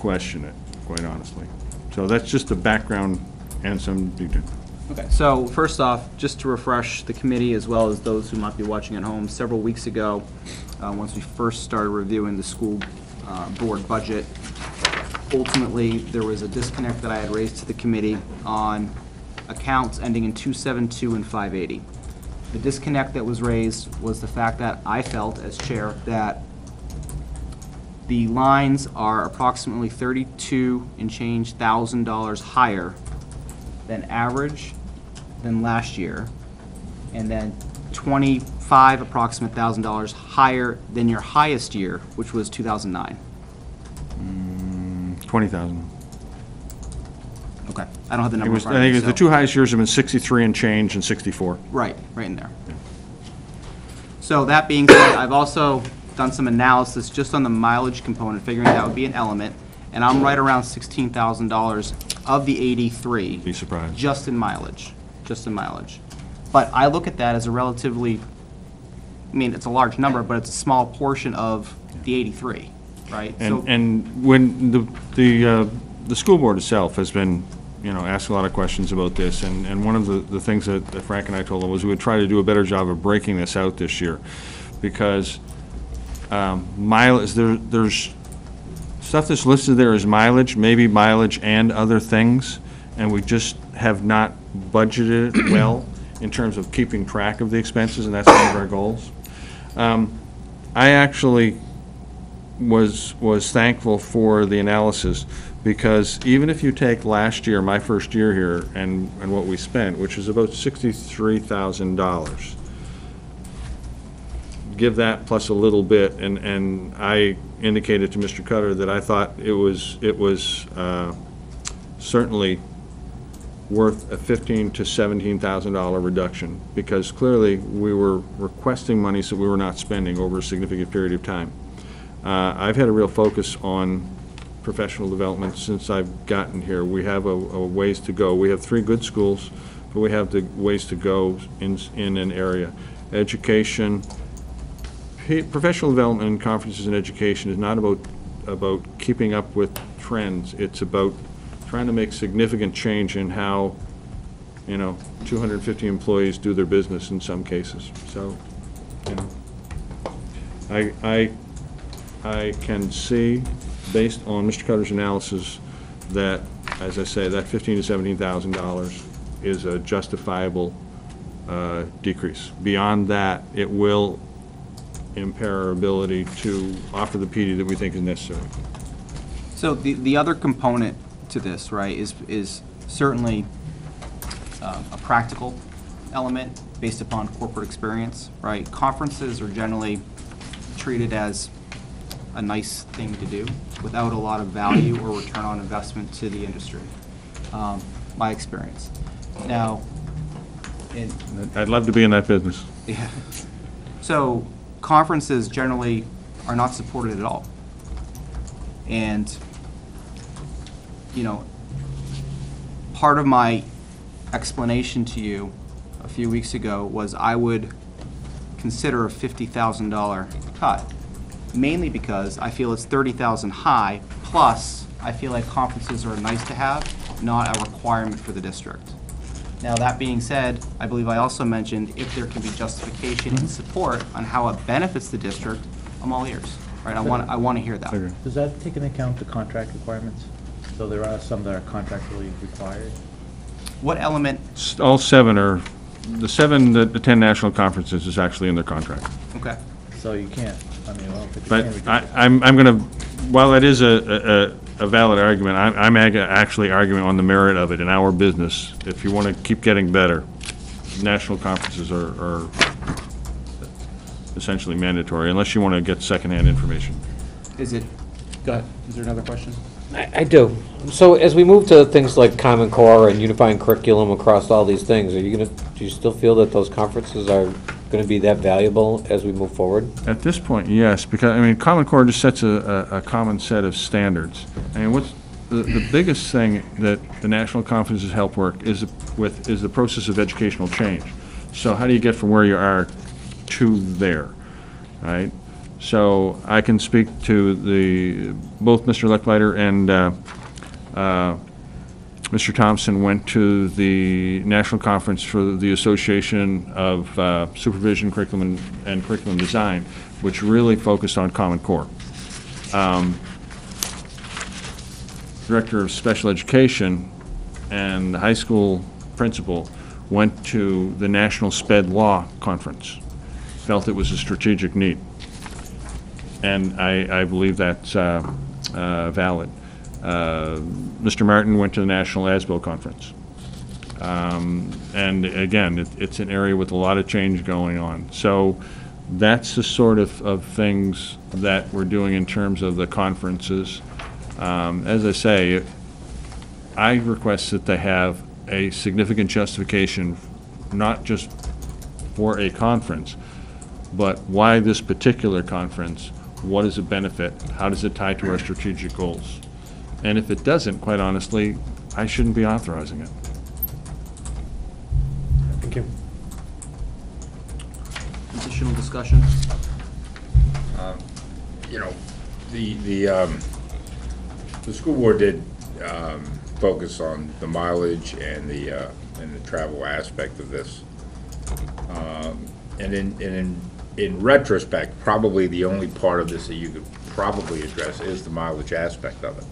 question it, quite honestly. So that's just the background and some detail. Okay, so first off, just to refresh the committee as well as those who might be watching at home, several weeks ago, once we first started reviewing the school board budget, ultimately, there was a disconnect that I had raised to the committee on accounts ending in 272 and 580. The disconnect that was raised was the fact that I felt, as chair, that the lines are approximately $32 and change thousand higher than average than last year, and then approximate $1,000 higher than your highest year, which was 2009. 20,000. Okay, I don't have the It number. was, in I front of me, think the so- two highest years have been 63 and change and 64. Right in there. So that being said, I've also done some analysis just on the mileage component, figuring that would be an element, and I'm right around $16,000 of the 83. Be surprised. Just in mileage. But I look at that as a relatively, I mean, it's a large number, but it's a small portion of the 83, right? So- And when the school board itself has been, asked a lot of questions about this, and one of the things that Frank and I told them was we would try to do a better job of breaking this out this year, because mileage, there's stuff that's listed there as mileage, maybe mileage and other things, and we just have not budgeted it well in terms of keeping track of the expenses, and that's one of our goals. I actually was thankful for the analysis, because even if you take last year, my first year here, and what we spent, which is about $63,000, give that plus a little bit, and I indicated to Mr. Cutter that I thought it was certainly worth a $15,000 to $17,000 reduction, because clearly we were requesting monies that we were not spending over a significant period of time. I've had a real focus on professional development since I've gotten here. We have a ways to go. We have 3 good schools, but we have the ways to go in an area. Education, professional development and conferences in education is not about keeping up with trends. It's about trying to make significant change in how, 250 employees do their business in some cases. So, I can see, based on Mr. Cutter's analysis, that, as I say, that $15,000 to $17,000 is a justifiable decrease. Beyond that, it will impair our ability to offer the PD that we think is necessary. So the other component to this, right, is certainly a practical element based upon corporate experience, right? Conferences are generally treated as a nice thing to do without a lot of value or return on investment to the industry, my experience. Now, I'd love to be in that business. yeah. So conferences generally are not supported at all. And, part of my explanation to you a few weeks ago was I would consider a $50,000 cut, mainly because I feel it's $30,000 high, plus I feel like conferences are nice to have, not a requirement for the district. Now, that being said, I believe I also mentioned if there can be justification and support on how it benefits the district, I'm all ears, right? I want to hear that. Does that take into account the contract requirements? So there are some that are contractually required? What element, All 7 are, the 7 that attend national conferences is actually in their contract. okay. So you can't, I don't think you But can reduce it. I'm going to, while that is a valid argument, I'm actually arguing on the merit of it in our business. If you want to keep getting better, national conferences are essentially mandatory, unless you want to get secondhand information. Is it, go ahead, is there another question? I do. So as we move to things like Common Core and unifying curriculum across all these things, do you still feel that those conferences are gonna be that valuable as we move forward? At this point, yes, because, I mean, Common Core just sets a common set of standards. I mean, what's, the biggest thing that the national conferences help work is the process of educational change. So how do you get from where you are to there, right? So I can speak to both Mr. Lechleiter and Mr. Thompson went to the national conference for the Association of Supervision, Curriculum, and Curriculum Design, which really focused on Common Core. Director of Special Education and the high school principal went to the National SPED Law Conference, felt it was a strategic need. And I believe that's valid. Mr. Martin went to the National ASBO Conference. And again, it's an area with a lot of change going on. So that's the sort of things that we're doing in terms of the conferences. As I say, I request that they have a significant justification, not just for a conference, but why this particular conference, what does it benefit, how does it tie to our strategic goals? And if it doesn't, quite honestly, I shouldn't be authorizing it. Thank you. Additional discussion? You know, the school board did focus on the mileage and the travel aspect of this. And in retrospect, probably the only part of this that you could probably address is the mileage aspect of it.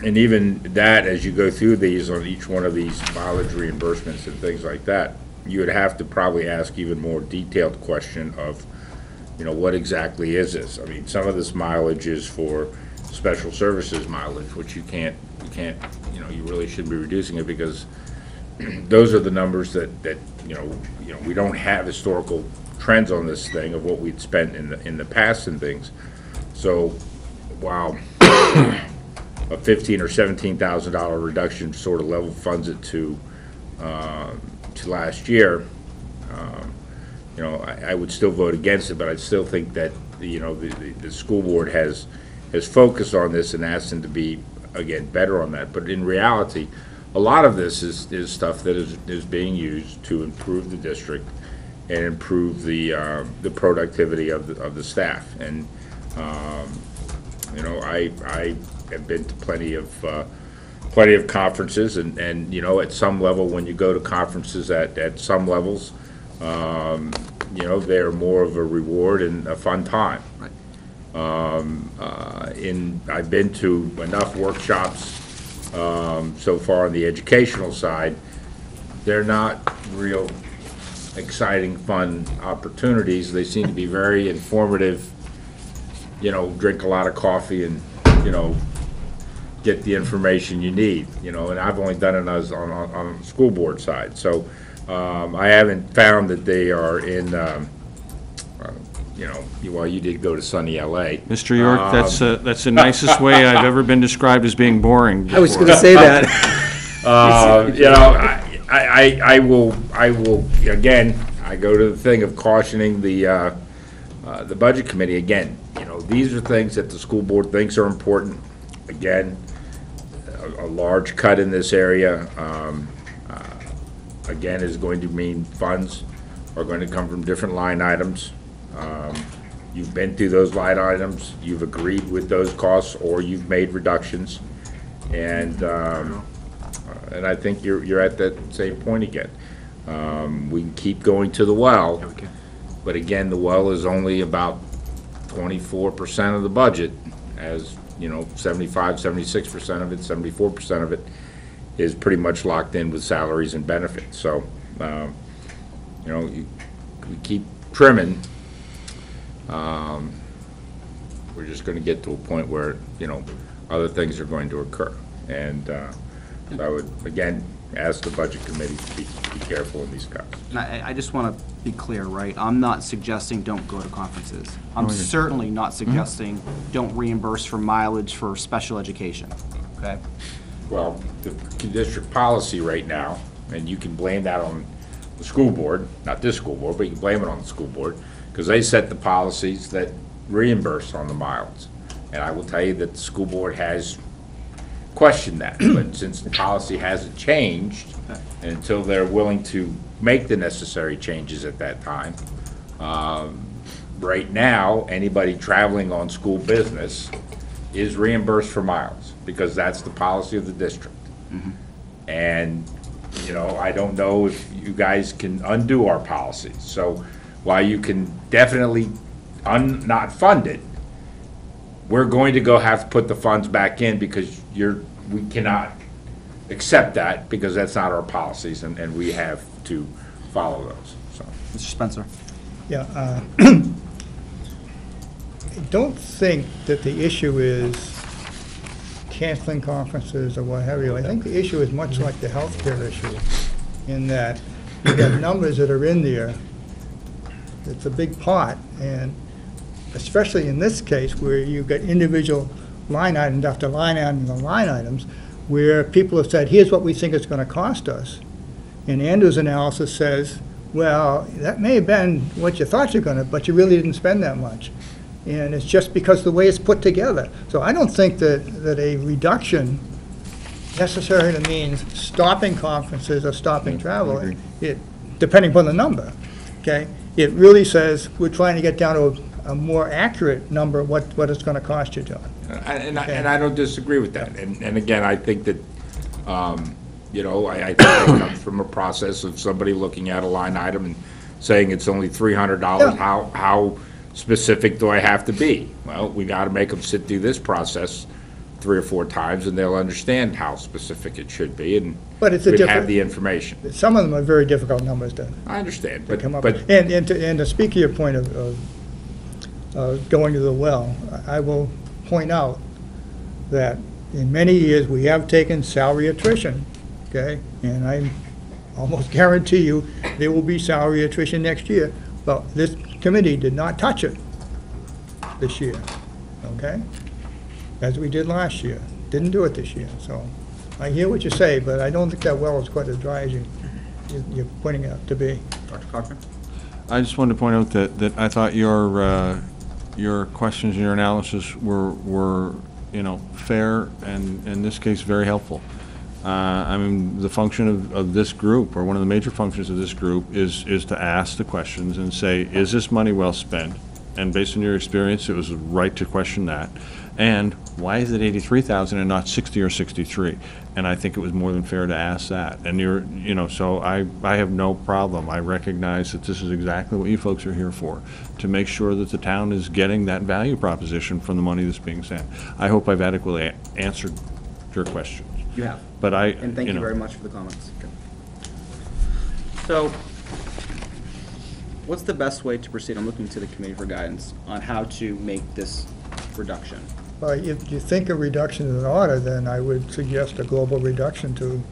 And even that, as you go through these, on each one of these mileage reimbursements and things like that, you would have to probably ask even more detailed question of, you know, what exactly is this? I mean, some of this mileage is for special services mileage, which you can't, you know, you really shouldn't be reducing it, because those are the numbers that you know, we don't have historical trends on this thing of what we'd spent in the past and things. So while a $15,000 or $17,000 reduction sort of level funds it to last year, you know, I would still vote against it, but I still think that, you know, the school board has focused on this and asked them to be, again, better on that. But in reality, a lot of this is stuff that is being used to improve the district and improve the productivity of the staff. And you know, I have been to plenty of conferences, and you know, at some level, when you go to conferences at some levels, you know, they're more of a reward and a fun time. Right. I've been to enough workshops so far on the educational side. They're not real exciting, fun opportunities. They seem to be very informative. You know, drink a lot of coffee and, you know, get the information you need. You know, and I've only done it on the school board side. So I haven't found that they are in. You know, well, you did go to sunny LA. Mr. York, that's the nicest way I've ever been described as being boring before. I was going to say that. You know, I will again. I go to the thing of cautioning the budget committee again. You know, these are things that the school board thinks are important. Again, a large cut in this area, again, is going to mean funds are going to come from different line items. You've been through those line items, you've agreed with those costs, or you've made reductions, and I think you're at that same point again. We can keep going to the well, but again, the well is only about 24% of the budget, as you know, 76% of it, 74% of it is pretty much locked in with salaries and benefits. So, you know, we keep trimming. We're just going to get to a point where, you know, other things are going to occur. And I would, again, ask the budget committee to be careful in these cuts. And I just want to be clear, right? I'm not suggesting don't go to conferences. I'm certainly not suggesting don't reimburse for mileage for special education, okay? Well, the district policy right now, and you can blame that on the school board, not this school board, but you can blame it on the school board, because they set the policies that reimburse on the miles. And I will tell you that the school board has questioned that, but since the policy hasn't changed, and until they're willing to make the necessary changes at that time, right now, anybody traveling on school business is reimbursed for miles, because that's the policy of the district. And, you know, I don't know if you guys can undo our policies. So while you can definitely not fund it, we're going to have to put the funds back in, because we cannot accept that, because that's not our policies, and we have to follow those, so. Mr. Spencer? Yeah, I don't think that the issue is canceling conferences or what have you. I think the issue is much like the healthcare issue, in that you have numbers that are in there. It's a big pot, and especially in this case where you've got individual line items after line items and line items, where people have said, here's what we think it's going to cost us. And Andrew's analysis says, well, that may have been what you thought you're going to, but you really didn't spend that much. And it's just because of the way it's put together. So I don't think that a reduction necessarily means stopping conferences or stopping travel, depending upon the number, okay? It really says we're trying to get down to a more accurate number of what it's going to cost you, John. And I don't disagree with that. And again, I think that, you know, I think it comes from a process of somebody looking at a line item and saying it's only $300. Yeah. How specific do I have to be? Well, we got to make them sit through this process 3 or 4 times, and they'll understand how specific it should be, and But it's a we'd different- have the information. Some of them are very difficult numbers to I understand, come up but with. And to speak to your point of going to the well, I will point out that in many years, we have taken salary attrition, okay? And I almost guarantee you there will be salary attrition next year, but this committee did not touch it this year, okay? As we did last year. Didn't do it this year, so I hear what you say, but I don't think that well is quite as dry as you're pointing it out to be. Dr. Cochran? I just wanted to point out that I thought your questions and your analysis were, you know, fair and, in this case, very helpful. I mean, the function of this group, or one of the major functions of this group, is to ask the questions and say, is this money well spent? And based on your experience, it was right to question that. And why is it 83,000 and not 60 or 63? And I think it was more than fair to ask that. And you know, so I have no problem. I recognize that this is exactly what you folks are here for, to make sure that the town is getting that value proposition from the money that's being sent. I hope I've adequately answered your questions. You have. But And thank you know. very much for the comments. So, what's the best way to proceed? I'm looking to the committee for guidance on how to make this reduction. Well, if you think a reduction is in order, then I would suggest a global reduction to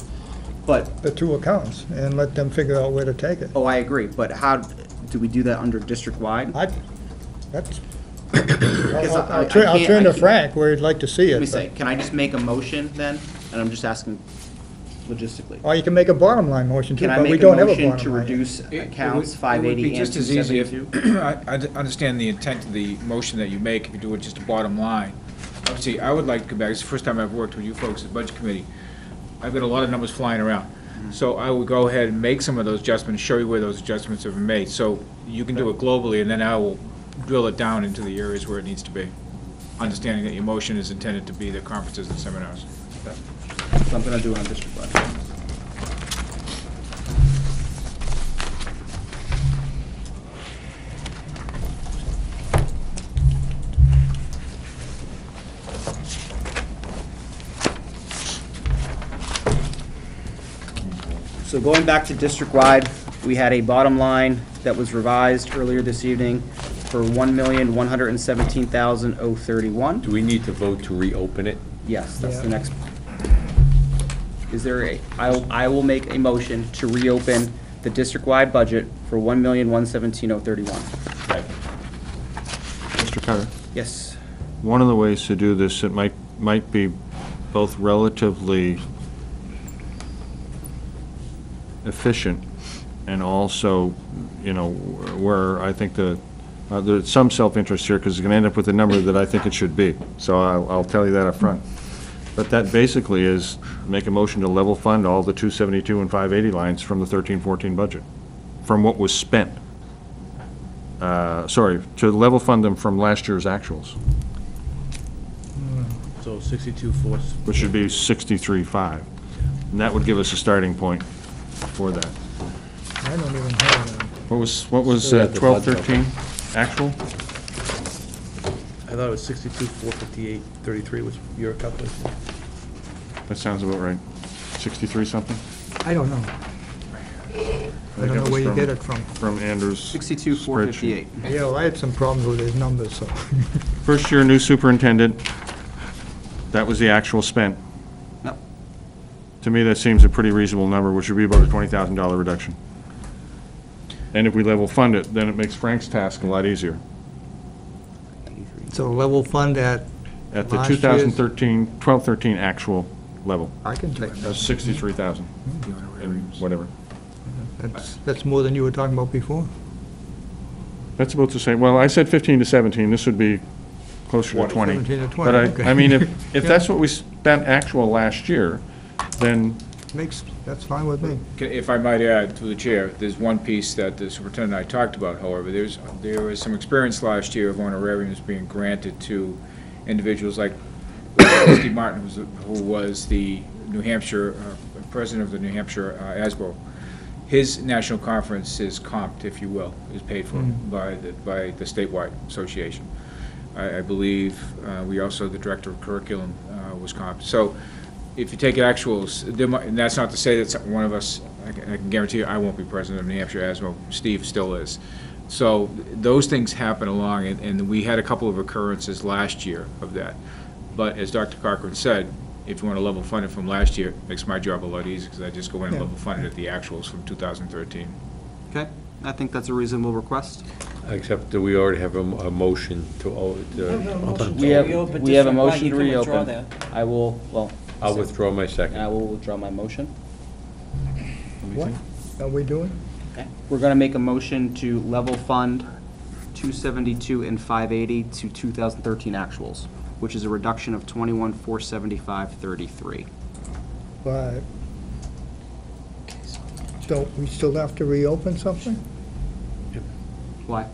But, the 2 accounts and let them figure out where to take it. oh, I agree, but how, do we do that under district-wide? That's, Because I'll turn to Frank where he'd like to see it. Let me say, can I just make a motion then? And I'm just asking logistically. Or you can make a bottom line motion too, Can I but we make a don't have a motion bottom to line. reduce It would- accounts It would 580 be and just as easy if, 272? I understand the intent of the motion that you make, if you do it just a bottom line. Obviously, I would like to go back, it's the first time I've worked with you folks at Budget Committee. I've got a lot of numbers flying around. So I would go ahead and make some of those adjustments, show you where those adjustments have been made. So you can do it globally, and then I will drill it down into the areas where it needs to be. Understanding that your motion is intended to be the conferences and seminars. So I'm gonna do it on district-wide. So going back to district-wide, we had a bottom line that was revised earlier this evening for $1,117,031. Do we need to vote to reopen it? Yes, that's the Yeah. next. is there I will make a motion to reopen the district-wide budget for $1,117,031. Mr. Cutter, Yes. one of the ways to do this, it might be both relatively efficient and also, you know, where I think there's some self-interest here, because it's going to end up with the number that I think it should be. So I'll tell you that up front. But that basically is make a motion to level fund all the 272 and 580 lines from the 13-14 budget, from what was spent. Sorry, to level fund them from last year's actuals, So 62,4. which should be 63.5. And that would give us a starting point for that. I don't even have that. What was Still got the 12-13 actual? I thought it was 62,458.33 was your calculation. That sounds about right. 63 something? I don't know. I don't know where you get it from. From Andrew's 62,458. Yeah, well, I had some problems with his numbers, so. First year new superintendent, that was the actual spent. Yep. To me, that seems a pretty reasonable number, which would be about a $20,000 reduction. And if we level fund it, then it makes Frank's task a lot easier. So level fund at, At the Last year's- 2013, 12-13 actual level, I can take that. that's 63,000 and whatever. That's more than you were talking about before. That's about the same, well, I said 15 to 17, this would be closer to 20. 17 to 20, But okay. I mean, if that's what we spent actual last year, then That's fine with me. If I might add to the chair, there's one piece that the superintendent and I talked about, however, there was some experience last year of honorariums being granted to individuals like Steve Martin, who was the New Hampshire, president of the New Hampshire ASBO. His national conference is comped, if you will, is paid for by the statewide association. I believe we also, the director of curriculum was comped. So if you take actuals, and that's not to say that one of us, I can guarantee you, I won't be president of New Hampshire ASMO, Steve still is. So those things happen along, and we had a couple of occurrences last year of that. But as Dr. Cochran said, if you want to level fund it from last year, it makes my job a lot easier, because I just go in and level fund it at the actuals from 2013. Okay, I think that's a reasonable request. Except that we already have a motion to, We have a motion to reopen. I will, well, I'll withdraw my second. I will withdraw my motion. What are we doing? We're going to make a motion to level fund 272 and 580 to 2013 actuals, which is a reduction of 21,475.33. But don't we still have to reopen something? Why?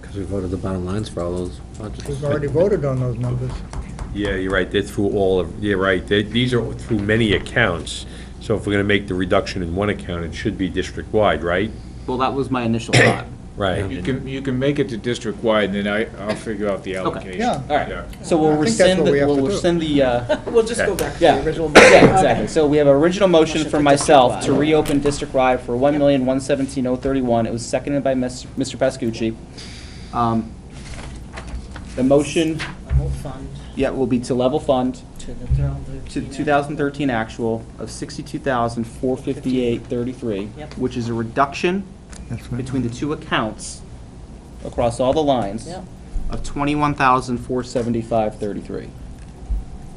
Because we voted the bottom lines for all those budgets. We've already voted on those numbers. Yeah, you're right, they're through all of, you're right, these are through many accounts. So if we're gonna make the reduction in one account, it should be district-wide, right? Well, that was my initial thought. Right. You can make it to district-wide, and then I'll figure out the allocation. Yeah. All right, so we'll I think that's rescind, what we have to we'll do. rescind the, We'll just go back to yeah, the original. yeah, exactly. So we have an original motion Motion from for myself to district-wide. reopen district-wide for $1,117,031. It was seconded by Mr. Pascucci. The motion, Level fund yeah, will be to level fund to the to the 2013 actual of $62,458.33, Yep. which is a reduction That's right. between the two accounts across all the lines Yep. of $21,475.33.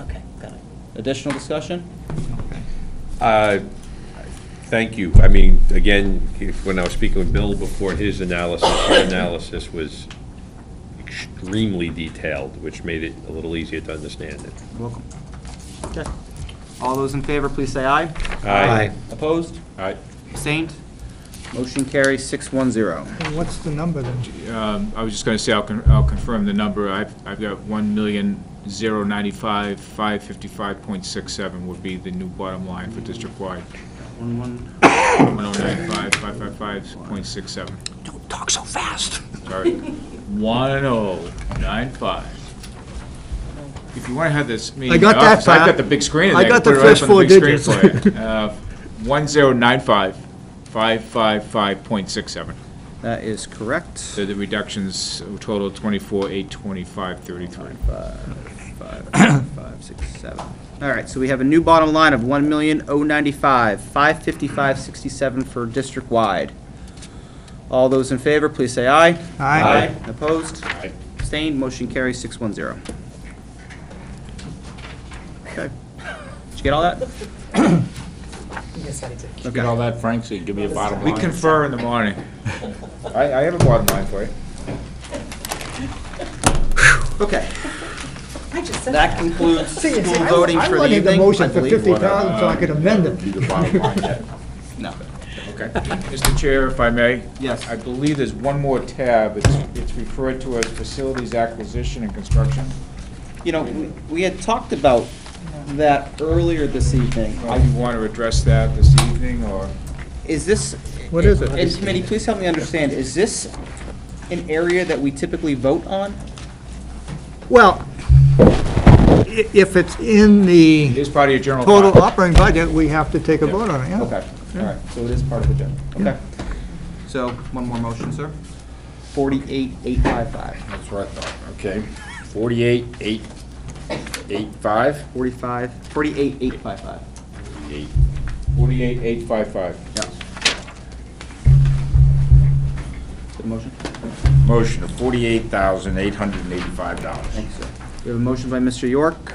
Okay, got it. Additional discussion? Thank you. I mean, again, when I was speaking with Bill before, his analysis was extremely detailed, which made it a little easier to understand it. Welcome. Okay. All those in favor, please say aye. Aye. Opposed? Aye. Abstained? Motion carries 610. And what's the number then? I was just going to say, I'll confirm the number. I've got 1,095,555.67 would be the new bottom line for district-wide. 1,095,555.67. Don't talk so fast. Sorry. 1,095. If you want to have this meeting I in got the that office, I've part. got the big screen in I there. got Put the it right first up on four the big screen digits. for you. 1,095,555.67. That is correct. So the reductions total 24,825.33. 5, 6, 7. All right, so we have a new bottom line of 1,095, 555.67 for district-wide. All those in favor, please say aye. Aye. Opposed? Abstained, motion carries 610. Okay. Did you get all that? Yes, I did. Get all that, Frank, so you give me a bottom We line? confer in the morning. I have a bottom line for you. Okay, I just said that concludes See, school I voting for the wanted the evening. motion for I believe. 50,000 so I could amend it. Do the bottom line yet? No. Okay. Mr. Chair, if I may? Yes. I believe there's one more tab. It's referred to as facilities acquisition and construction. You know, we had talked about that earlier this evening. Do you want to address that this evening, or? Is this? What is it? And committee, please help me understand, is this an area that we typically vote on? Well, if it's in It the is part of your general total fund. operating budget, we have to take a vote on it, yeah. Okay, all right, so it is part of the agenda. Okay. So, one more motion, sir. 48,855. That's what I thought, okay. 48,885? 48,855. 48,855. Yeah. Good motion? Motion of $48,885. Thank you, sir. We have a motion by Mr. York,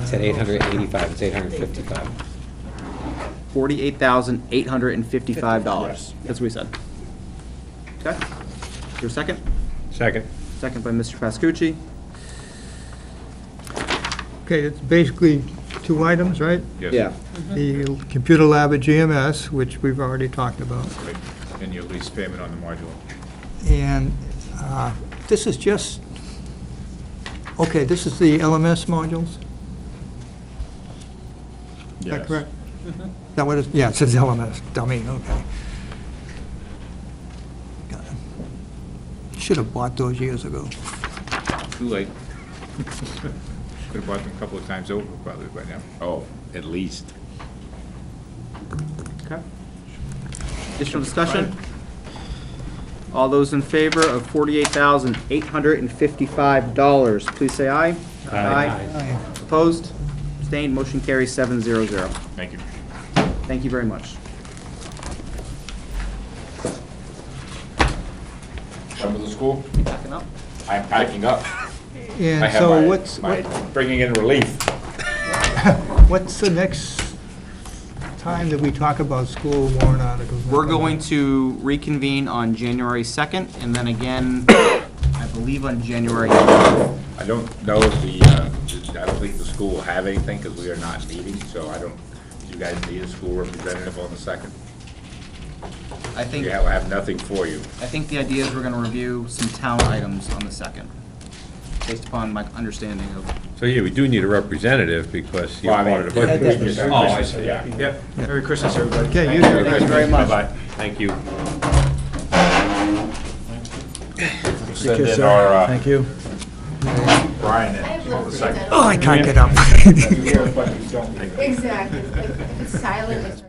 It's at 885, it's 855. $48,855. That's what we said. Okay. Is there a second? Second. Second by Mr. Pascucci. Okay, it's basically two items, right? Yes. Yeah. The computer lab at GMS, which we've already talked about. Right. And your lease payment on the module. And this is just, okay, this is the LMS modules? Is that correct? Is that what it, yeah, it says LMS, dummy, okay. God. Should have bought those years ago. Too late. Could have bought them a couple of times over probably by now. Oh, at least. Okay. Additional discussion? All those in favor of $48,855, please say aye. Aye. Opposed? Abstained? Motion carries 700. Thank you. Thank you very much. Done with the school? Backing up. I'm packing up. I And have so my- what's, my bringing in relief. what's the next time that we talk about school warrant articles? We're going to reconvene on January 2nd, and then again, I believe on January 8th. I don't know if I don't think the school will have anything because we are not meeting, so I don't, do you guys need a school representative on the 2nd? I think, We have nothing for you. I think the idea is we're going to review some town items on the 2nd, based upon my understanding of. So, yeah, we do need a representative because you're Well, I mean, part of the budget. Christmas- Oh, I see. Yeah. Yep. Merry Christmas, everybody. Okay, you Thank you very much. Bye-bye. Thank you. Send in our, Thank you. Brian in on the 2nd. Oh, I can't get up. You hear, but you don't. Exactly. If it's silent, it's.